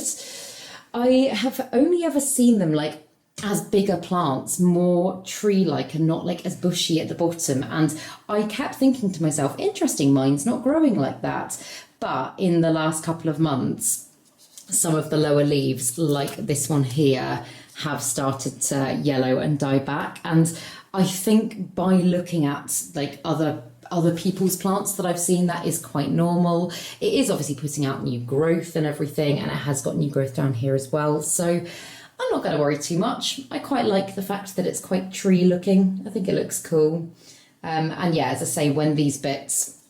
I have only ever seen them like as bigger plants, more tree-like and not like as bushy at the bottom. And I kept thinking to myself, interesting, mine's not growing like that. But in the last couple of months, some of the lower leaves, like this one here, have started to yellow and die back. And I think by looking at like other people's plants that I've seen, that is quite normal. It is obviously putting out new growth and everything, and it has got new growth down here as well. So I'm not going to worry too much. I quite like the fact that it's quite tree looking. I think it looks cool. And yeah, as I say, when these bits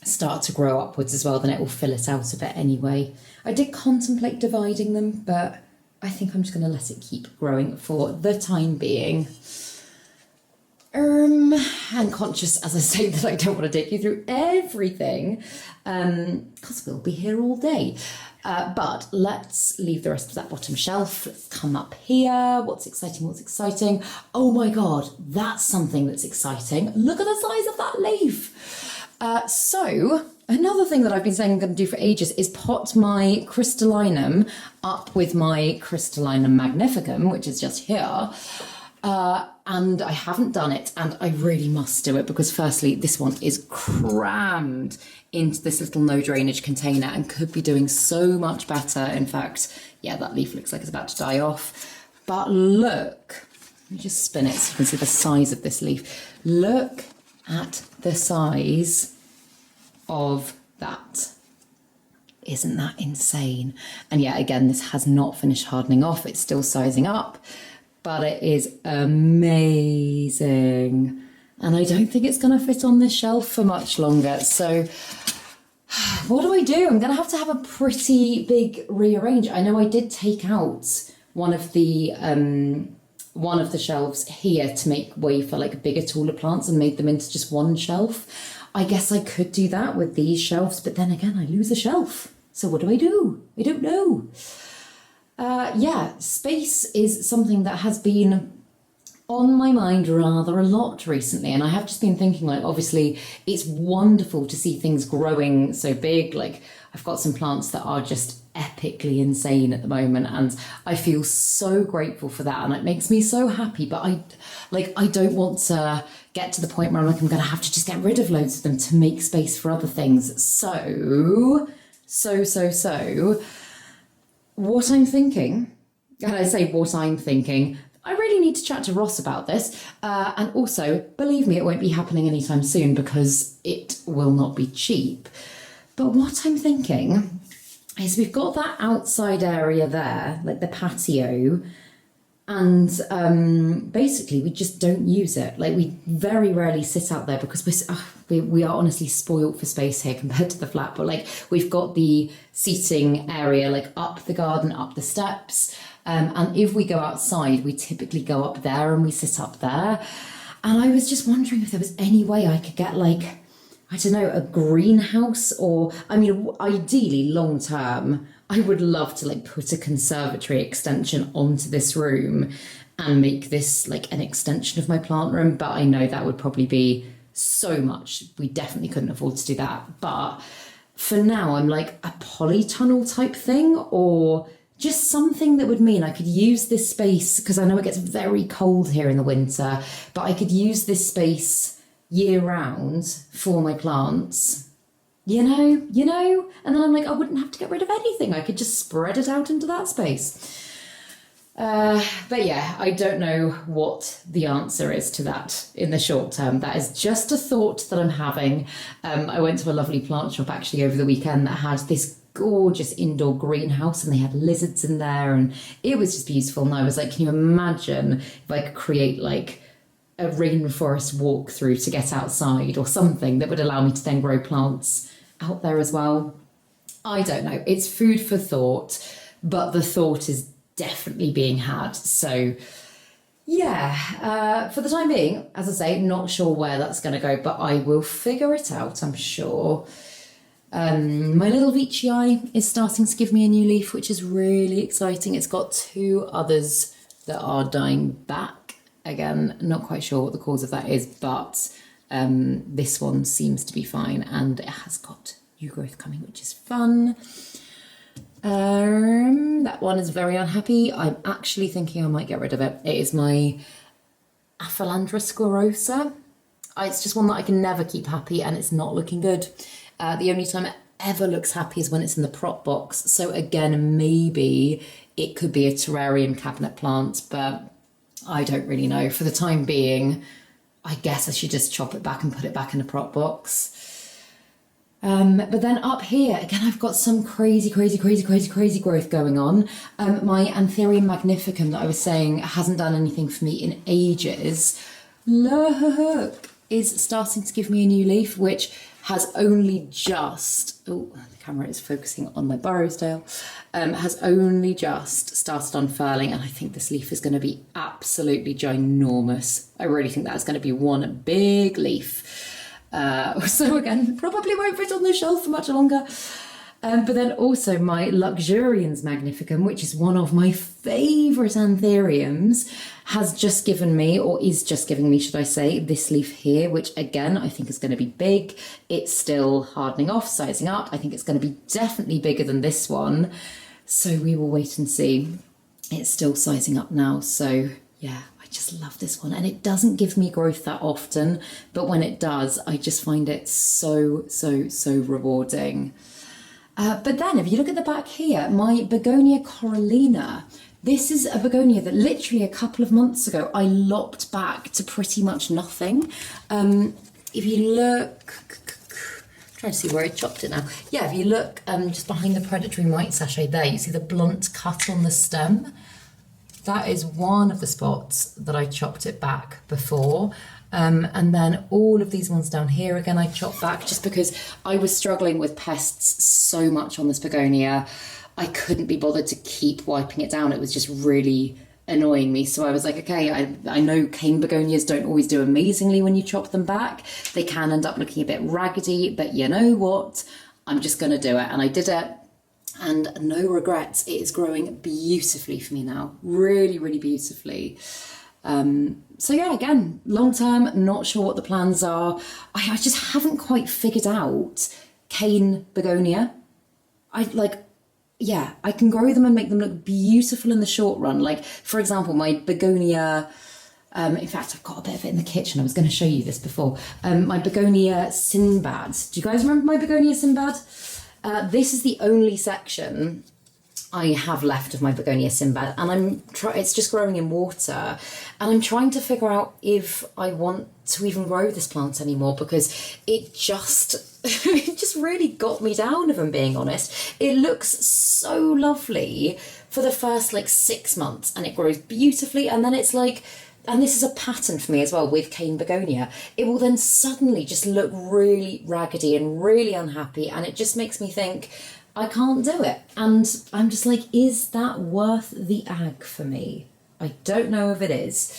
start to grow upwards as well, then it will fill it out a bit anyway. I did contemplate dividing them, but I think I'm just going to let it keep growing for the time being. And conscious, as I say, that I don't want to take you through everything, because we'll be here all day. But let's leave the rest of that bottom shelf. Let's come up here. What's exciting? What's exciting? Oh my God, that's something that's exciting. Look at the size of that leaf. So another thing that I've been saying I'm going to do for ages is pot my crystallinum up with my crystallinum magnificum, which is just here. And I haven't done it, and I really must do it because firstly, this one is crammed into this little no drainage container and could be doing so much better. In fact, yeah, that leaf looks like it's about to die off. But look, let me just spin it so you can see the size of this leaf. Look at the size of that. Isn't that insane? And yeah, again, this has not finished hardening off. It's still sizing up. But it is amazing. And I don't think it's going to fit on this shelf for much longer. So what do I do? I'm going to have a pretty big rearrange. I know I did take out one of the shelves here to make way for like bigger, taller plants and made them into just one shelf. I guess I could do that with these shelves, but then again, I lose a shelf. So what do? I don't know. Yeah, space is something that has been on my mind rather a lot recently, and I have just been thinking, like, obviously it's wonderful to see things growing so big. Like, I've got some plants that are just epically insane at the moment, and I feel so grateful for that, and it makes me so happy. But I don't want to get to the point where I'm going to have to just get rid of loads of them to make space for other things. So what I'm thinking, and I say what I'm thinking, I really need to chat to Ross about this. And also, believe me, it won't be happening anytime soon because it will not be cheap. But what I'm thinking is we've got that outside area there, like the patio, and basically we just don't use it. Like, we very rarely sit out there because we are honestly spoilt for space here compared to the flat. But like, we've got the seating area like up the garden, up the steps, and if we go outside, we typically go up there and we sit up there. And I was just wondering if there was any way I could get, like, I don't know, a greenhouse, or, I mean, ideally long term, I would love to like put a conservatory extension onto this room and make this like an extension of my plant room. But I know that would probably be so much. We definitely couldn't afford to do that. But for now, I'm like a polytunnel type thing, or just something that would mean I could use this space, because I know it gets very cold here in the winter, but I could use this space year round for my plants, you know, and then I'm like, I wouldn't have to get rid of anything. I could just spread it out into that space. But yeah, I don't know what the answer is to that in the short term. That is just a thought that I'm having. I went to a lovely plant shop actually over the weekend that had this gorgeous indoor greenhouse, and they had lizards in there, and it was just beautiful. And I was like, can you imagine if I could create like a rainforest walkthrough to get outside, or something that would allow me to then grow plants out there as well? I don't know. It's food for thought, but the thought is definitely being had. So yeah, for the time being, as I say, not sure where that's going to go, but I will figure it out, I'm sure. My little Veitchii is starting to give me a new leaf, which is really exciting. It's got two others that are dying back. Again, not quite sure what the cause of that is, but this one seems to be fine, and it has got new growth coming, which is fun. That one is very unhappy. I'm actually thinking I might get rid of it. It is my Aphelandra squarosa. It's just one that I can never keep happy, and it's not looking good. The only time it ever looks happy is when it's in the prop box. So again, maybe it could be a terrarium cabinet plant, but I don't really know. For the time being, I guess I should just chop it back and put it back in the prop box. But then up here, again, I've got some crazy growth going on. My Anthurium magnificum that I was saying hasn't done anything for me in ages, look, is starting to give me a new leaf, which has only just, oh, the camera is focusing on my Burrowsdale, has only just started unfurling, and I think this leaf is going to be absolutely ginormous. I really think that's going to be one big leaf. So again, probably won't fit on the shelf for much longer. But then also my Luxurians Magnificum, which is one of my favourite Anthuriums, has just given me, or is just giving me, should I say, this leaf here, which again, I think is going to be big. It's still hardening off, sizing up. I think it's going to be definitely bigger than this one. So we will wait and see. It's still sizing up now. So yeah, I just love this one. And it doesn't give me growth that often, but when it does, I just find it so, so, so rewarding. But then if you look at the back here, my Begonia Corallina, this is a begonia that literally a couple of months ago I lopped back to pretty much nothing. If you look, I'm trying to see where I chopped it now. Yeah, if you look just behind the predatory mite sachet there, you see the blunt cut on the stem. That is one of the spots that I chopped it back before. And then all of these ones down here, again, I chopped back just because I was struggling with pests so much on this begonia. I couldn't be bothered to keep wiping it down. It was just really annoying me. So I was like, okay, I know cane begonias don't always do amazingly when you chop them back. They can end up looking a bit raggedy, but you know what? I'm just going to do it. And I did it. And no regrets. It is growing beautifully for me now. Really, really beautifully. So yeah, again, long term, not sure what the plans are. I just haven't quite figured out cane begonia. I can grow them and make them look beautiful in the short run. Like, for example, my begonia, in fact, I've got a bit of it in the kitchen. I was going to show you this before. My begonia Sinbad. Do you guys remember my begonia Sinbad? This is the only section I have left of my Begonia Sinbad, and it's just growing in water, and I'm trying to figure out if I want to even grow this plant anymore, because it just really got me down, if I'm being honest. It looks so lovely for the first 6 months, and it grows beautifully, and then it's like, and this is a pattern for me as well with cane begonia, it will then suddenly just look really raggedy and really unhappy, and it just makes me think, I can't do it. And I'm just like, is that worth the ag for me? I don't know if it is.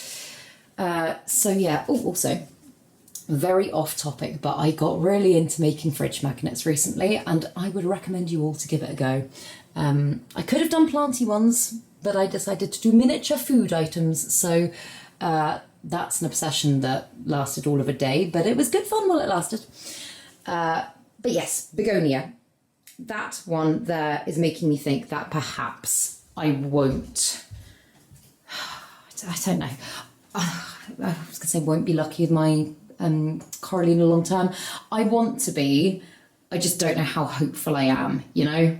So yeah, also, very off topic, but I got really into making fridge magnets recently, and I would recommend you all to give it a go. I could have done planty ones, but I decided to do miniature food items. So that's an obsession that lasted all of a day, but it was good fun while it lasted. But yes, begonia. That one there is making me think that perhaps I won't. I don't know. I was going to say won't be lucky with my Corallina long term. I want to be. I just don't know how hopeful I am, you know?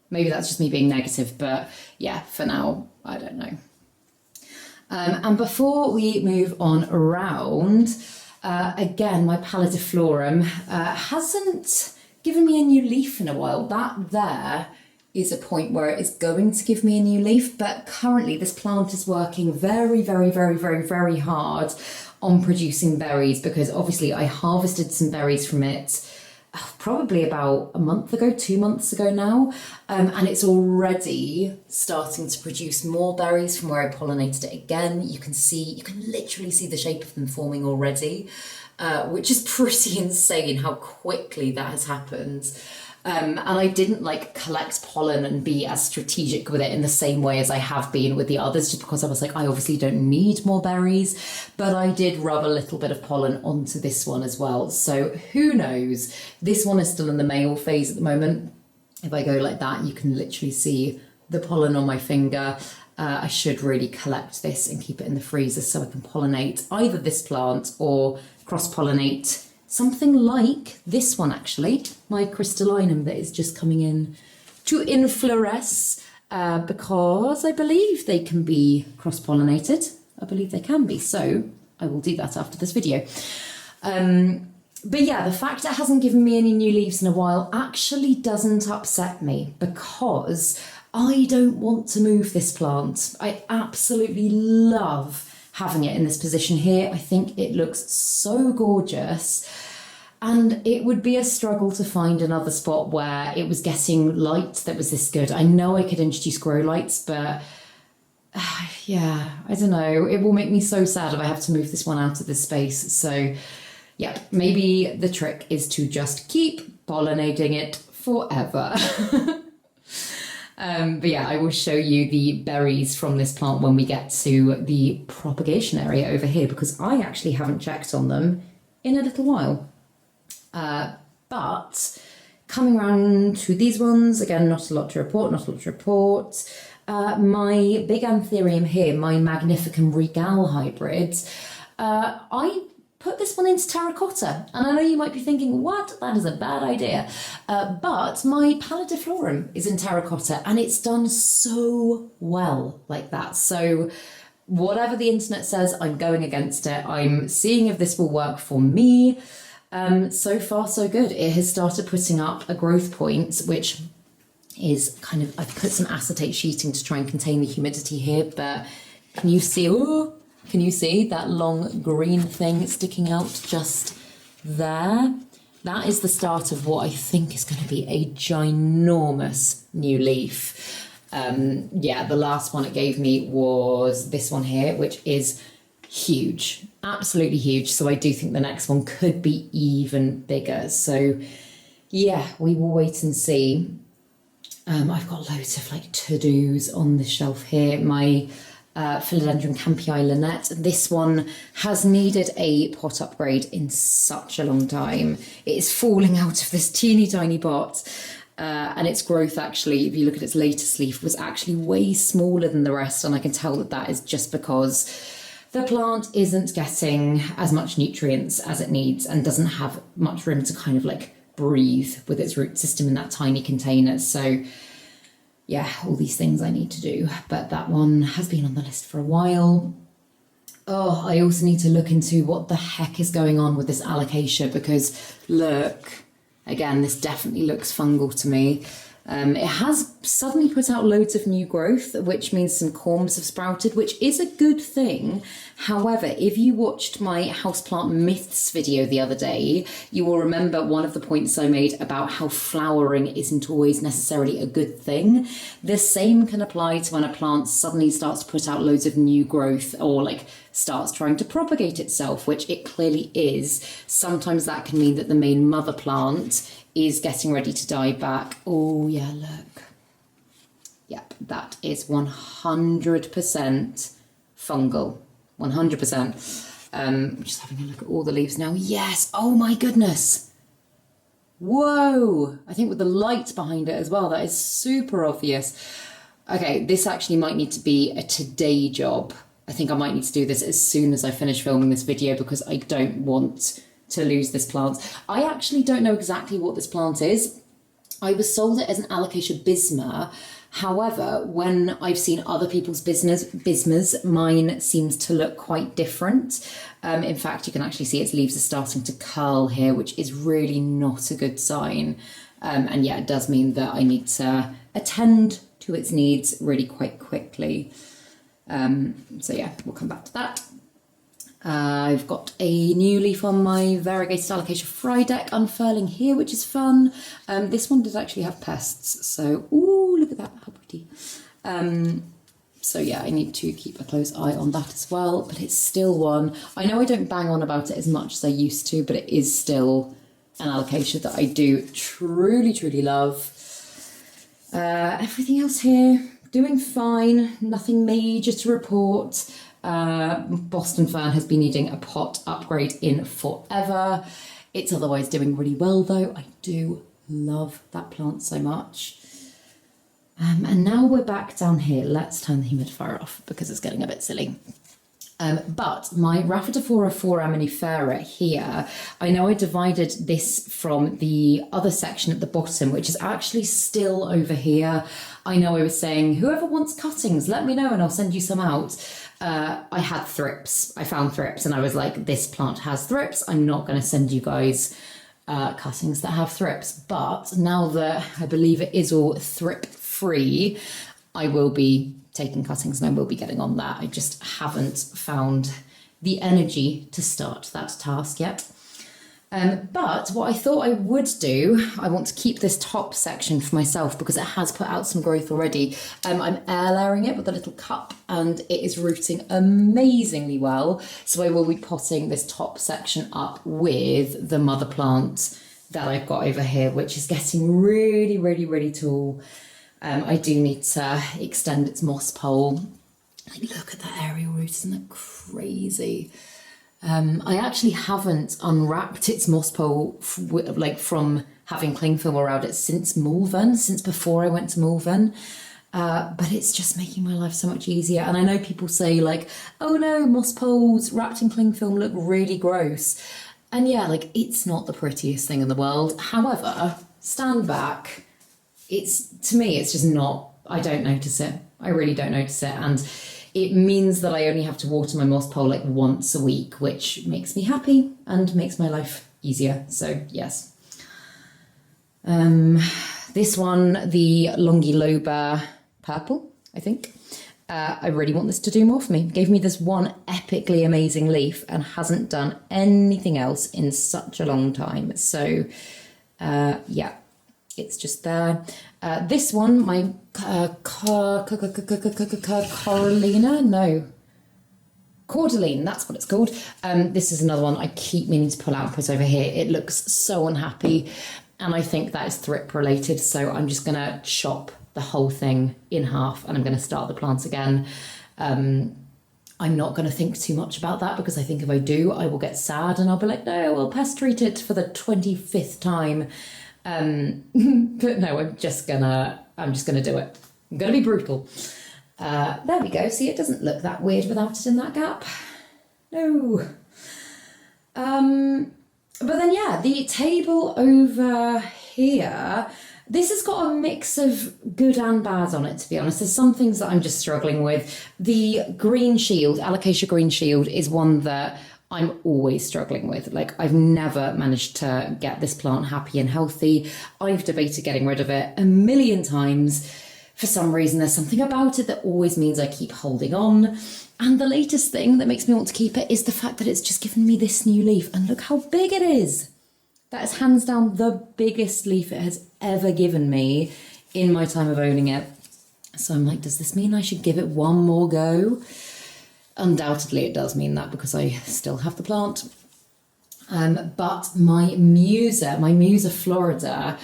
Maybe that's just me being negative, but yeah, for now, I don't know. And before we move on around, again, my Pallidiflorum hasn't given me a new leaf in a while. That there is a point where it is going to give me a new leaf, but currently this plant is working very, very, very, very, very hard on producing berries, because obviously I harvested some berries from it probably about a month ago, 2 months ago now, and it's already starting to produce more berries from where I pollinated it again. You can literally see the shape of them forming already. Which is pretty insane how quickly that has happened. And I didn't collect pollen and be as strategic with it in the same way as I have been with the others, just because I was like, I obviously don't need more berries, but I did rub a little bit of pollen onto this one as well. So who knows? This one is still in the male phase at the moment. If I go like that, you can literally see the pollen on my finger. I should really collect this and keep it in the freezer so I can pollinate either this plant or cross-pollinate something like this one, actually, my crystallinum that is just coming in to infloresce, because I believe they can be cross-pollinated. I believe they can be, so I will do that after this video. But yeah, the fact it hasn't given me any new leaves in a while actually doesn't upset me, because I don't want to move this plant. I absolutely love having it in this position here. I think it looks so gorgeous. And it would be a struggle to find another spot where it was getting light that was this good. I know I could introduce grow lights, but yeah, I don't know. It will make me so sad if I have to move this one out of this space. So yeah, maybe the trick is to just keep pollinating it forever. But yeah, I will show you the berries from this plant when we get to the propagation area over here, because I actually haven't checked on them in a little while. But coming around to these ones, again, not a lot to report, my big Anthurium here, my Magnificum Regal hybrids, I put this one into terracotta. And I know you might be thinking, what? That is a bad idea. But my Pallidiflorum is in terracotta and it's done so well like that. So whatever the internet says, I'm going against it. I'm seeing if this will work for me. So far, so good. It has started putting up a growth point, which is kind of, I've put some acetate sheeting to try and contain the humidity here, but can you see, can you see that long green thing sticking out just there? That is the start of what I think is going to be a ginormous new leaf. Yeah, the last one it gave me was this one here, which is huge, absolutely huge. So I do think the next one could be even bigger. So yeah, we will wait and see. I've got loads of like to-dos on the shelf here. My Philodendron Campii Lynette. This one has needed a pot upgrade in such a long time. It is falling out of this teeny tiny pot. And its growth actually, if you look at its latest leaf, was actually way smaller than the rest. And I can tell that that is just because the plant isn't getting as much nutrients as it needs and doesn't have much room to kind of like breathe with its root system in that tiny container. So yeah, all these things I need to do, but that one has been on the list for a while. Oh, I also need to look into what the heck is going on with this alocasia, because look, again, this definitely looks fungal to me. It has suddenly put out loads of new growth, which means some corms have sprouted, which is a good thing. However, if you watched my houseplant myths video the other day, you will remember one of the points I made about how flowering isn't always necessarily a good thing. The same can apply to when a plant suddenly starts to put out loads of new growth or like starts trying to propagate itself, which it clearly is. Sometimes that can mean that the main mother plant is getting ready to die back. Oh yeah, look. Yep, that is 100% fungal. 100%. Just having a look at all the leaves now. Yes, oh my goodness. Whoa, I think with the light behind it as well, that is super obvious. Okay, this actually might need to be a today job. I think I might need to do this as soon as I finish filming this video because I don't want to lose this plant. I actually don't know exactly what this plant is. I was sold it as an Alocasia bisma. However, when I've seen other people's bismas, mine seems to look quite different. In fact, you can actually see its leaves are starting to curl here, which is really not a good sign. And yeah, it does mean that I need to attend to its needs really quite quickly. So yeah, we'll come back to that. I've got a new leaf on my variegated Alocasia Frydek unfurling here, which is fun. This one does actually have pests, so ooh, look at that, how pretty. So yeah, I need to keep a close eye on that as well, but it's still one. I know I don't bang on about it as much as I used to, but it is still an Alocasia that I do truly, truly love. Everything else here, doing fine, nothing major to report. Boston Fern has been needing a pot upgrade in forever. It's otherwise doing really well though. I do love that plant so much. And now we're back down here. Let's turn the humidifier off because it's getting a bit silly. But my Rhaphidophora foraminifera here, I know I divided this from the other section at the bottom, which is actually still over here. I know I was saying, whoever wants cuttings, let me know and I'll send you some out. I had thrips. I found thrips and I was like, this plant has thrips. I'm not going to send you guys cuttings that have thrips. But now that I believe it is all thrip free, I will be taking cuttings and I will be getting on that. I just haven't found the energy to start that task yet. But what I thought I would do, I want to keep this top section for myself because it has put out some growth already. I'm air layering it with a little cup and it is rooting amazingly well. So I will be potting this top section up with the mother plant that I've got over here, which is getting really, really, really tall. I do need to extend its moss pole. Like, look at that aerial root, isn't that crazy? I actually haven't unwrapped its moss pole from having cling film around it since Malvern, since before I went to Malvern. But it's just making my life so much easier. And I know people say like, oh no, moss poles wrapped in cling film look really gross. And yeah, like it's not the prettiest thing in the world. However, stand back, to me, it's just not, I don't notice it. I really don't notice it. And it means that I only have to water my moss pole like once a week, which makes me happy and makes my life easier. So yes. This one, the Longiloba purple, I think. I really want this to do more for me. Gave me this one epically amazing leaf and hasn't done anything else in such a long time. So yeah, it's just there. This one, my Cordyline, that's what it's called. This is another one I keep meaning to pull out and put over here. It looks so unhappy and I think that is thrip related. So I'm just gonna chop the whole thing in half and I'm gonna start the plants again. I'm not gonna think too much about that because I think if I do, I will get sad and I'll be like, no, we'll pest treat it for the 25th time. But no, I'm just gonna do it. I'm gonna be brutal. There we go. See, it doesn't look that weird without it in that gap. No. But then yeah, the table over here, this has got a mix of good and bad on it, to be honest. There's some things that I'm just struggling with. The green shield, Alocasia green shield, is one that I'm always struggling with. Like, I've never managed to get this plant happy and healthy. I've debated getting rid of it a million times. For some reason, there's something about it that always means I keep holding on. And the latest thing that makes me want to keep it is the fact that it's just given me this new leaf. And look how big it is. That is hands down the biggest leaf it has ever given me in my time of owning it. So I'm like, does this mean I should give it one more go? Undoubtedly it does mean that because I still have the plant. But my Musa Florida,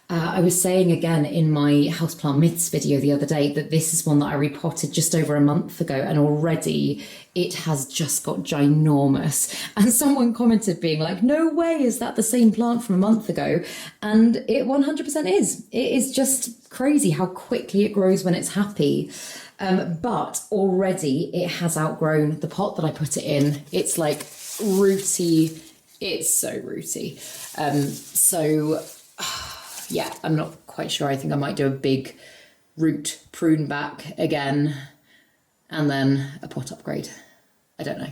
I was saying again in my houseplant myths video the other day that this is one that I repotted just over a month ago and already it has just got ginormous. And someone commented being like, no way, is that the same plant from a month ago? And it 100% is. It is just crazy how quickly it grows when it's happy. But already it has outgrown the pot that I put it in. It's like rooty. It's so rooty. Yeah, I'm not quite sure. I think I might do a big root prune back again and then a pot upgrade. I don't know.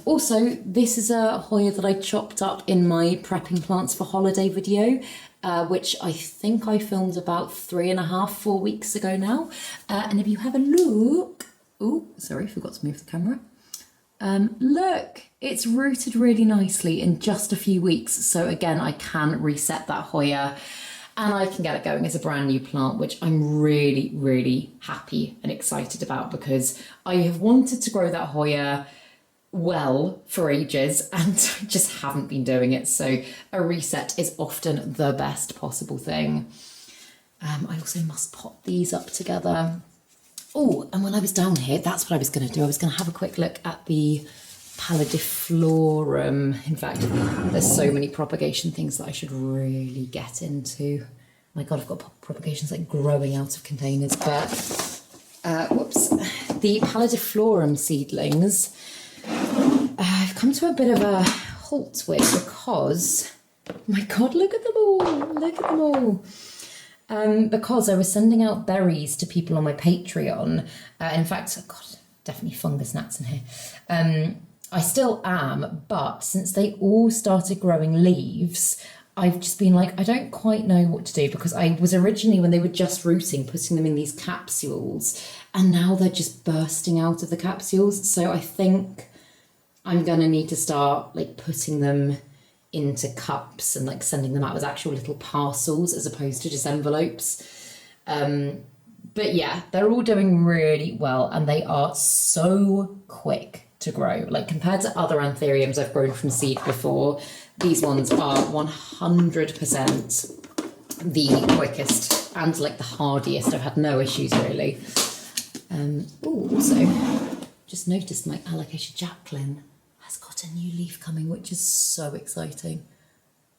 Also, this is a Hoya that I chopped up in my prepping plants for holiday video, which I think I filmed about 4 weeks ago now. And if you have a look, oh, sorry, forgot to move the camera. Look, it's rooted really nicely in just a few weeks. So again, I can reset that Hoya and I can get it going as a brand new plant, which I'm really, really happy and excited about because I have wanted to grow that Hoya well for ages and just haven't been doing it. So a reset is often the best possible thing. I also must pot these up together. Oh, and when I was down here, that's what I was going to do. I was going to have a quick look at the Pallidiflorum. In fact, there's so many propagation things that I should really get into. My God, I've got propagations like growing out of containers. But, whoops, the Pallidiflorum seedlings, I've come to a bit of a halt with because, my God, look at them all. Look at them all. Because I was sending out berries to people on my Patreon. In fact, oh God, definitely fungus gnats in here. I still am, but since they all started growing leaves, I've just been like, I don't quite know what to do because I was originally, when they were just rooting, putting them in these capsules and now they're just bursting out of the capsules. So I think I'm going to need to start like putting them into cups and like sending them out as actual little parcels as opposed to just envelopes. But yeah, they're all doing really well, and they are so quick to grow. Like compared to other anthuriums I've grown from seed before, these ones are 100% the quickest and like the hardiest. I've had no issues really. Also, just noticed my alocasia Jacqueline has got a new leaf coming, which is so exciting.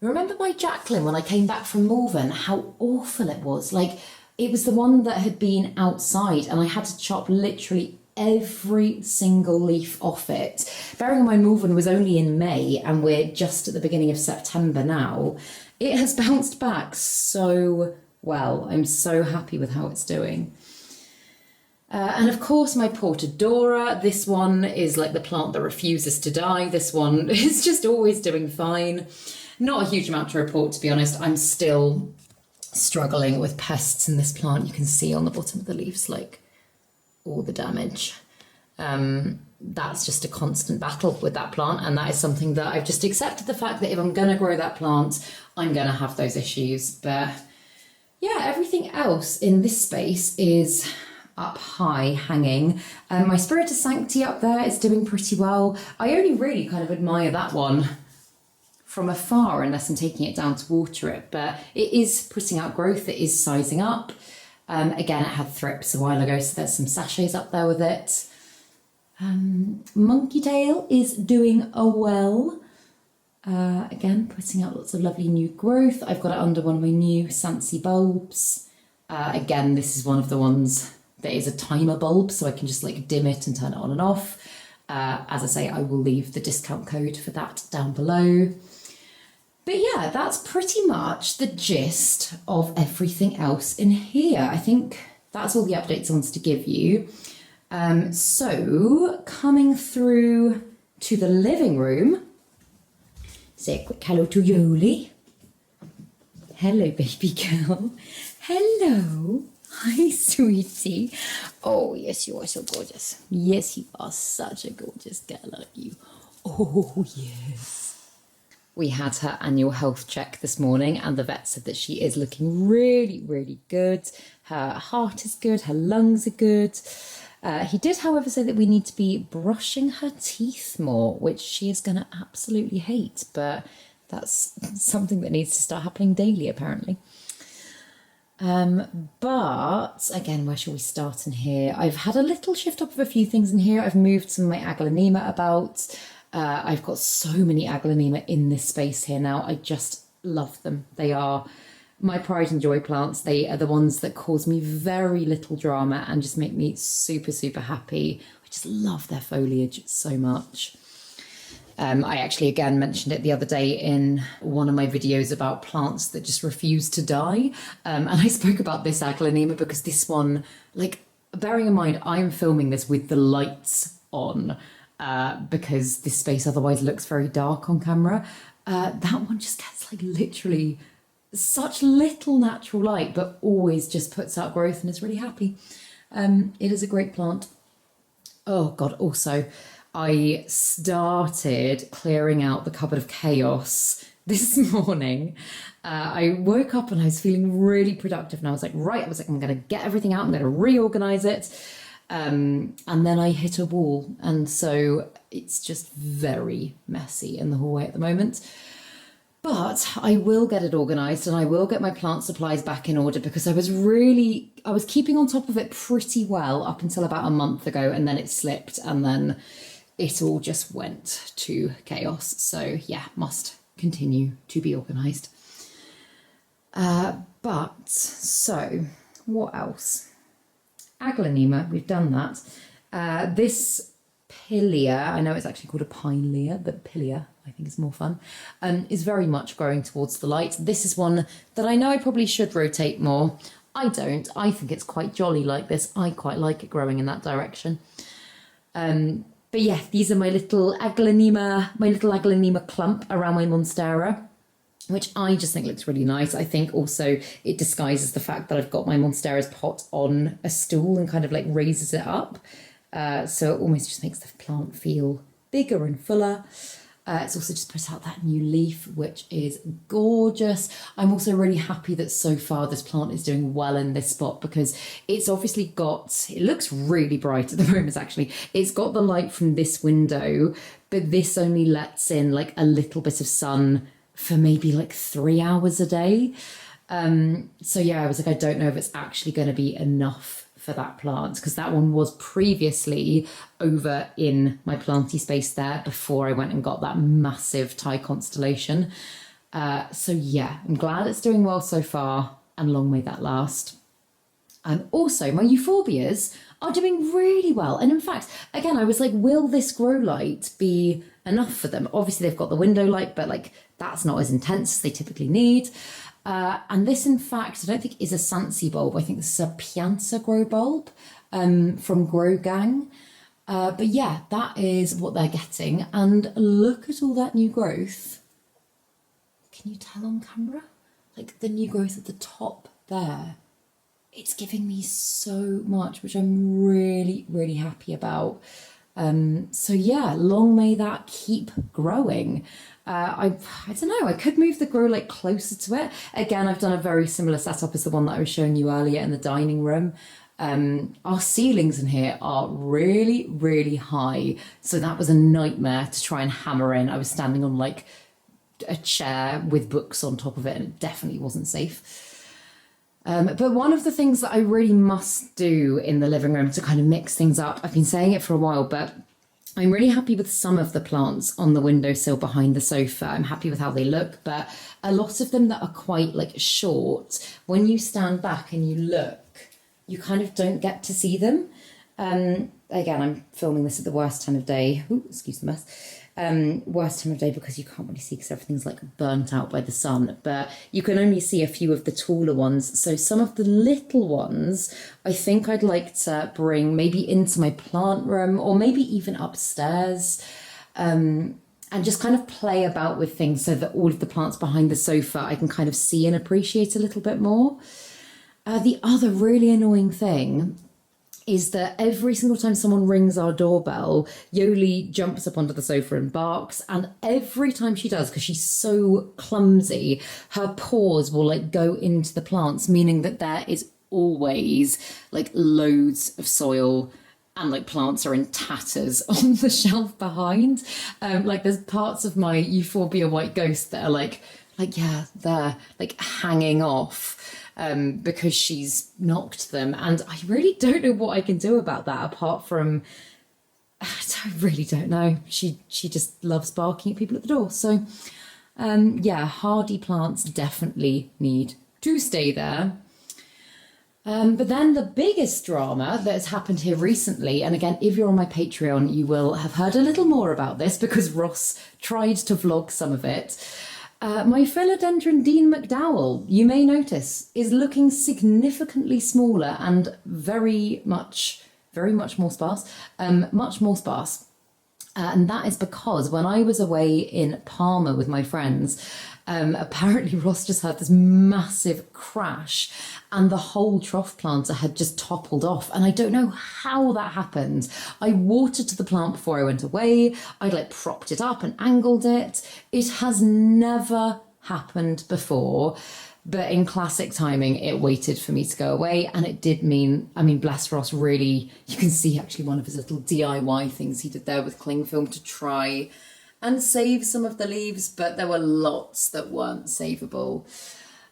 Remember my Jacqueline when I came back from Malvern, how awful it was? Like, it was the one that had been outside and I had to chop literally every single leaf off it. Bearing in mind Malvern was only in May and we're just at the beginning of September now. It has bounced back so well. I'm so happy with how it's doing. And of course my Portadora, this one is like the plant that refuses to die. This one is just always doing fine. Not a huge amount to report, to be honest. I'm still struggling with pests in this plant. You can see on the bottom of the leaves like all the damage. That's just a constant battle with that plant, and that is something that I've just accepted the fact that if I'm going to grow that plant, I'm going to have those issues. But yeah, everything else in this space is up high, hanging. My Spiritus Sancti up there is doing pretty well. I only really kind of admire that one from afar unless I'm taking it down to water it, but it is putting out growth, it is sizing up. Again, it had thrips a while ago, so there's some sachets up there with it. Monkey Tail is doing well. Again, putting out lots of lovely new growth. I've got it under one of my new SANSI bulbs. Again, this is one of the ones that is a timer bulb, so I can just like dim it and turn it on and off. As I say, I will leave the discount code for that down below. But yeah, that's pretty much the gist of everything else in here. I think that's all the updates I wanted to give you. So coming through to the living room, say a quick hello to Yoli. Hello, baby girl. Hello. Hi, sweetie. Oh, yes, you are so gorgeous. Yes, you are such a gorgeous girl, aren't you? Oh, yes. We had her annual health check this morning and the vet said that she is looking really, really good. Her heart is good, her lungs are good. He did, however, say that we need to be brushing her teeth more, which she is going to absolutely hate, but that's something that needs to start happening daily, apparently. But again, where shall we start in here? I've had a little shift up of a few things in here. I've moved some of my aglaonema about. I've got so many aglaonema in this space here now. I just love them. They are my pride and joy plants. They are the ones that cause me very little drama and just make me super, super happy. I just love their foliage so much. I actually, again, mentioned it the other day in one of my videos about plants that just refuse to die. And I spoke about this aglaonema because this one, like, bearing in mind, I'm filming this with the lights on because this space otherwise looks very dark on camera. That one just gets, like, literally such little natural light, but always just puts out growth and is really happy. It is a great plant. Oh, God, also, I started clearing out the cupboard of chaos this morning. I woke up and I was feeling really productive and I was like, right, I'm going to get everything out. I'm going to reorganize it. And then I hit a wall. And so it's just very messy in the hallway at the moment. But I will get it organised and I will get my plant supplies back in order because I was keeping on top of it pretty well up until about a month ago, and then it slipped and then it all just went to chaos. So yeah, must continue to be organised. But so what else? Aglaonema, we've done that. This Pilia, I know it's actually called a Pinelia, but Pilia, I think is more fun, is very much growing towards the light. This is one that I know I probably should rotate more. I don't. I think it's quite jolly like this. I quite like it growing in that direction. But yeah, these are my little aglaonema clump around my Monstera, which I just think looks really nice. I think also it disguises the fact that I've got my Monstera's pot on a stool and kind of like raises it up. So it almost just makes the plant feel bigger and fuller. It's also just put out that new leaf, which is gorgeous. I'm also really happy that so far this plant is doing well in this spot, because it's obviously got, it looks really bright at the moment actually. It's got the light from this window, but this only lets in like a little bit of sun for maybe like 3 hours a day. So yeah, I was like, I don't know if it's actually going to be enough for that plant, because that one was previously over in my planty space there before I went and got that massive Thai constellation. So yeah, I'm glad it's doing well so far, and long may that last. Also, my euphorbias are doing really well. And in fact, again, I was like, will this grow light be enough for them? Obviously, they've got the window light, but like that's not as intense as they typically need. And this, in fact, I don't think is a SANSI bulb. I think this is a Pianta grow bulb from Grow Gang. But yeah, that is what they're getting. And look at all that new growth. Can you tell on camera? Like the new growth at the top there. It's giving me so much, which I'm really, really happy about. So yeah, long may that keep growing. I don't know, I could move the grow light closer to it. Again, I've done a very similar setup as the one that I was showing you earlier in the dining room. Our ceilings in here are really, really high. So that was a nightmare to try and hammer in. I was standing on like a chair with books on top of it, and it definitely wasn't safe. But one of the things that I really must do in the living room to kind of mix things up, I've been saying it for a while, but I'm really happy with some of the plants on the windowsill behind the sofa. I'm happy with how they look, but a lot of them that are quite like short, when you stand back and you look, you kind of don't get to see them. Again, I'm filming this at the worst time of day. Ooh, excuse the mess. Worst time of day because you can't really see because everything's like burnt out by the sun, but you can only see a few of the taller ones. So some of the little ones I think I'd like to bring maybe into my plant room, or maybe even upstairs, and just kind of play about with things so that all of the plants behind the sofa I can kind of see and appreciate a little bit more. The other really annoying thing is that every single time someone rings our doorbell, Yoli jumps up onto the sofa and barks. And every time she does, because she's so clumsy, her paws will like go into the plants, meaning that there is always like loads of soil and like plants are in tatters on the shelf behind. Like there's parts of my Euphorbia White Ghost that are like yeah, they're like hanging off. Because she's knocked them, and I really don't know what I can do about that apart from I really don't know. She just loves barking at people at the door. So yeah, hardy plants definitely need to stay there. But then the biggest drama that has happened here recently, and again, if you're on my Patreon, you will have heard a little more about this because Ross tried to vlog some of it. My philodendron Dean McDowell, you may notice, is looking significantly smaller and very much more sparse, much more sparse. And that is because when I was away in Palma with my friends, apparently Ross just had this massive crash and the whole trough planter had just toppled off. And I don't know how that happened. I watered the plant before I went away. I like propped it up and angled it. It has never happened before. But in classic timing, it waited for me to go away. And it did mean, I mean, bless Ross, really, you can see actually one of his little DIY things he did there with cling film to try and save some of the leaves, but there were lots that weren't savable.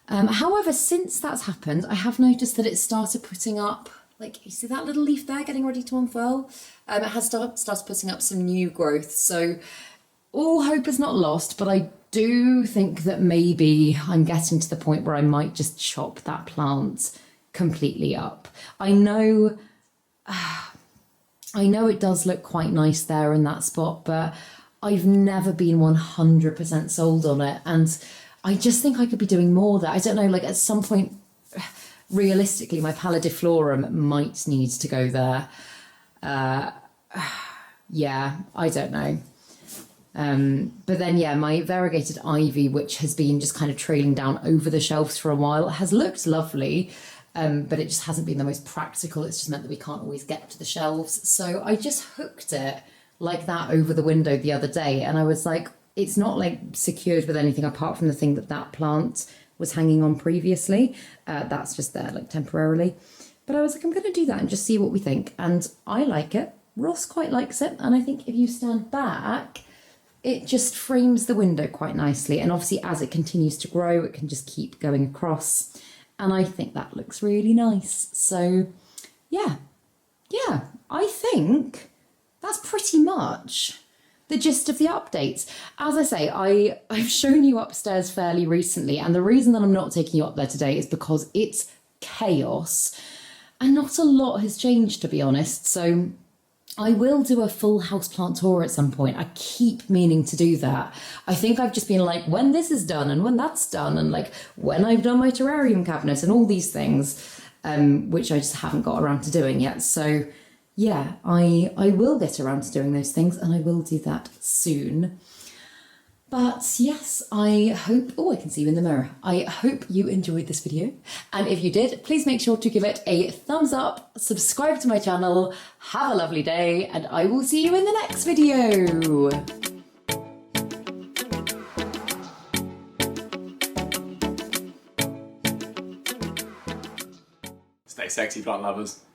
However, since that's happened, I have noticed that it started putting up, like, you see that little leaf there getting ready to unfurl? It has started putting up some new growth. So all hope is not lost, but I do think that maybe I'm getting to the point where I might just chop that plant completely up. I know it does look quite nice there in that spot, but I've never been 100% sold on it. And I just think I could be doing more there. I don't know, like at some point, realistically, my Pallidiflorum might need to go there. Yeah, I don't know. But then, yeah, my variegated ivy, which has been just kind of trailing down over the shelves for a while, has looked lovely, but it just hasn't been the most practical. It's just meant that we can't always get to the shelves. So I just hooked it like that over the window the other day, and I was like, it's not like secured with anything apart from the thing that plant was hanging on previously. That's just there like temporarily. But I was like, I'm going to do that and just see what we think. And I like it. Ross quite likes it. And I think if you stand back, it just frames the window quite nicely. And obviously as it continues to grow, it can just keep going across. And I think that looks really nice. So yeah, I think that's pretty much the gist of the updates. As I say, I've shown you upstairs fairly recently. And the reason that I'm not taking you up there today is because it's chaos. And not a lot has changed, to be honest. So I will do a full houseplant tour at some point. I keep meaning to do that. I think I've just been like, when this is done and when that's done and like when I've done my terrarium cabinet and all these things, which I just haven't got around to doing yet. So yeah, I will get around to doing those things and I will do that soon. But yes, I hope, I can see you in the mirror. I hope you enjoyed this video. And if you did, please make sure to give it a thumbs up, subscribe to my channel, have a lovely day, and I will see you in the next video. Stay sexy, plant lovers.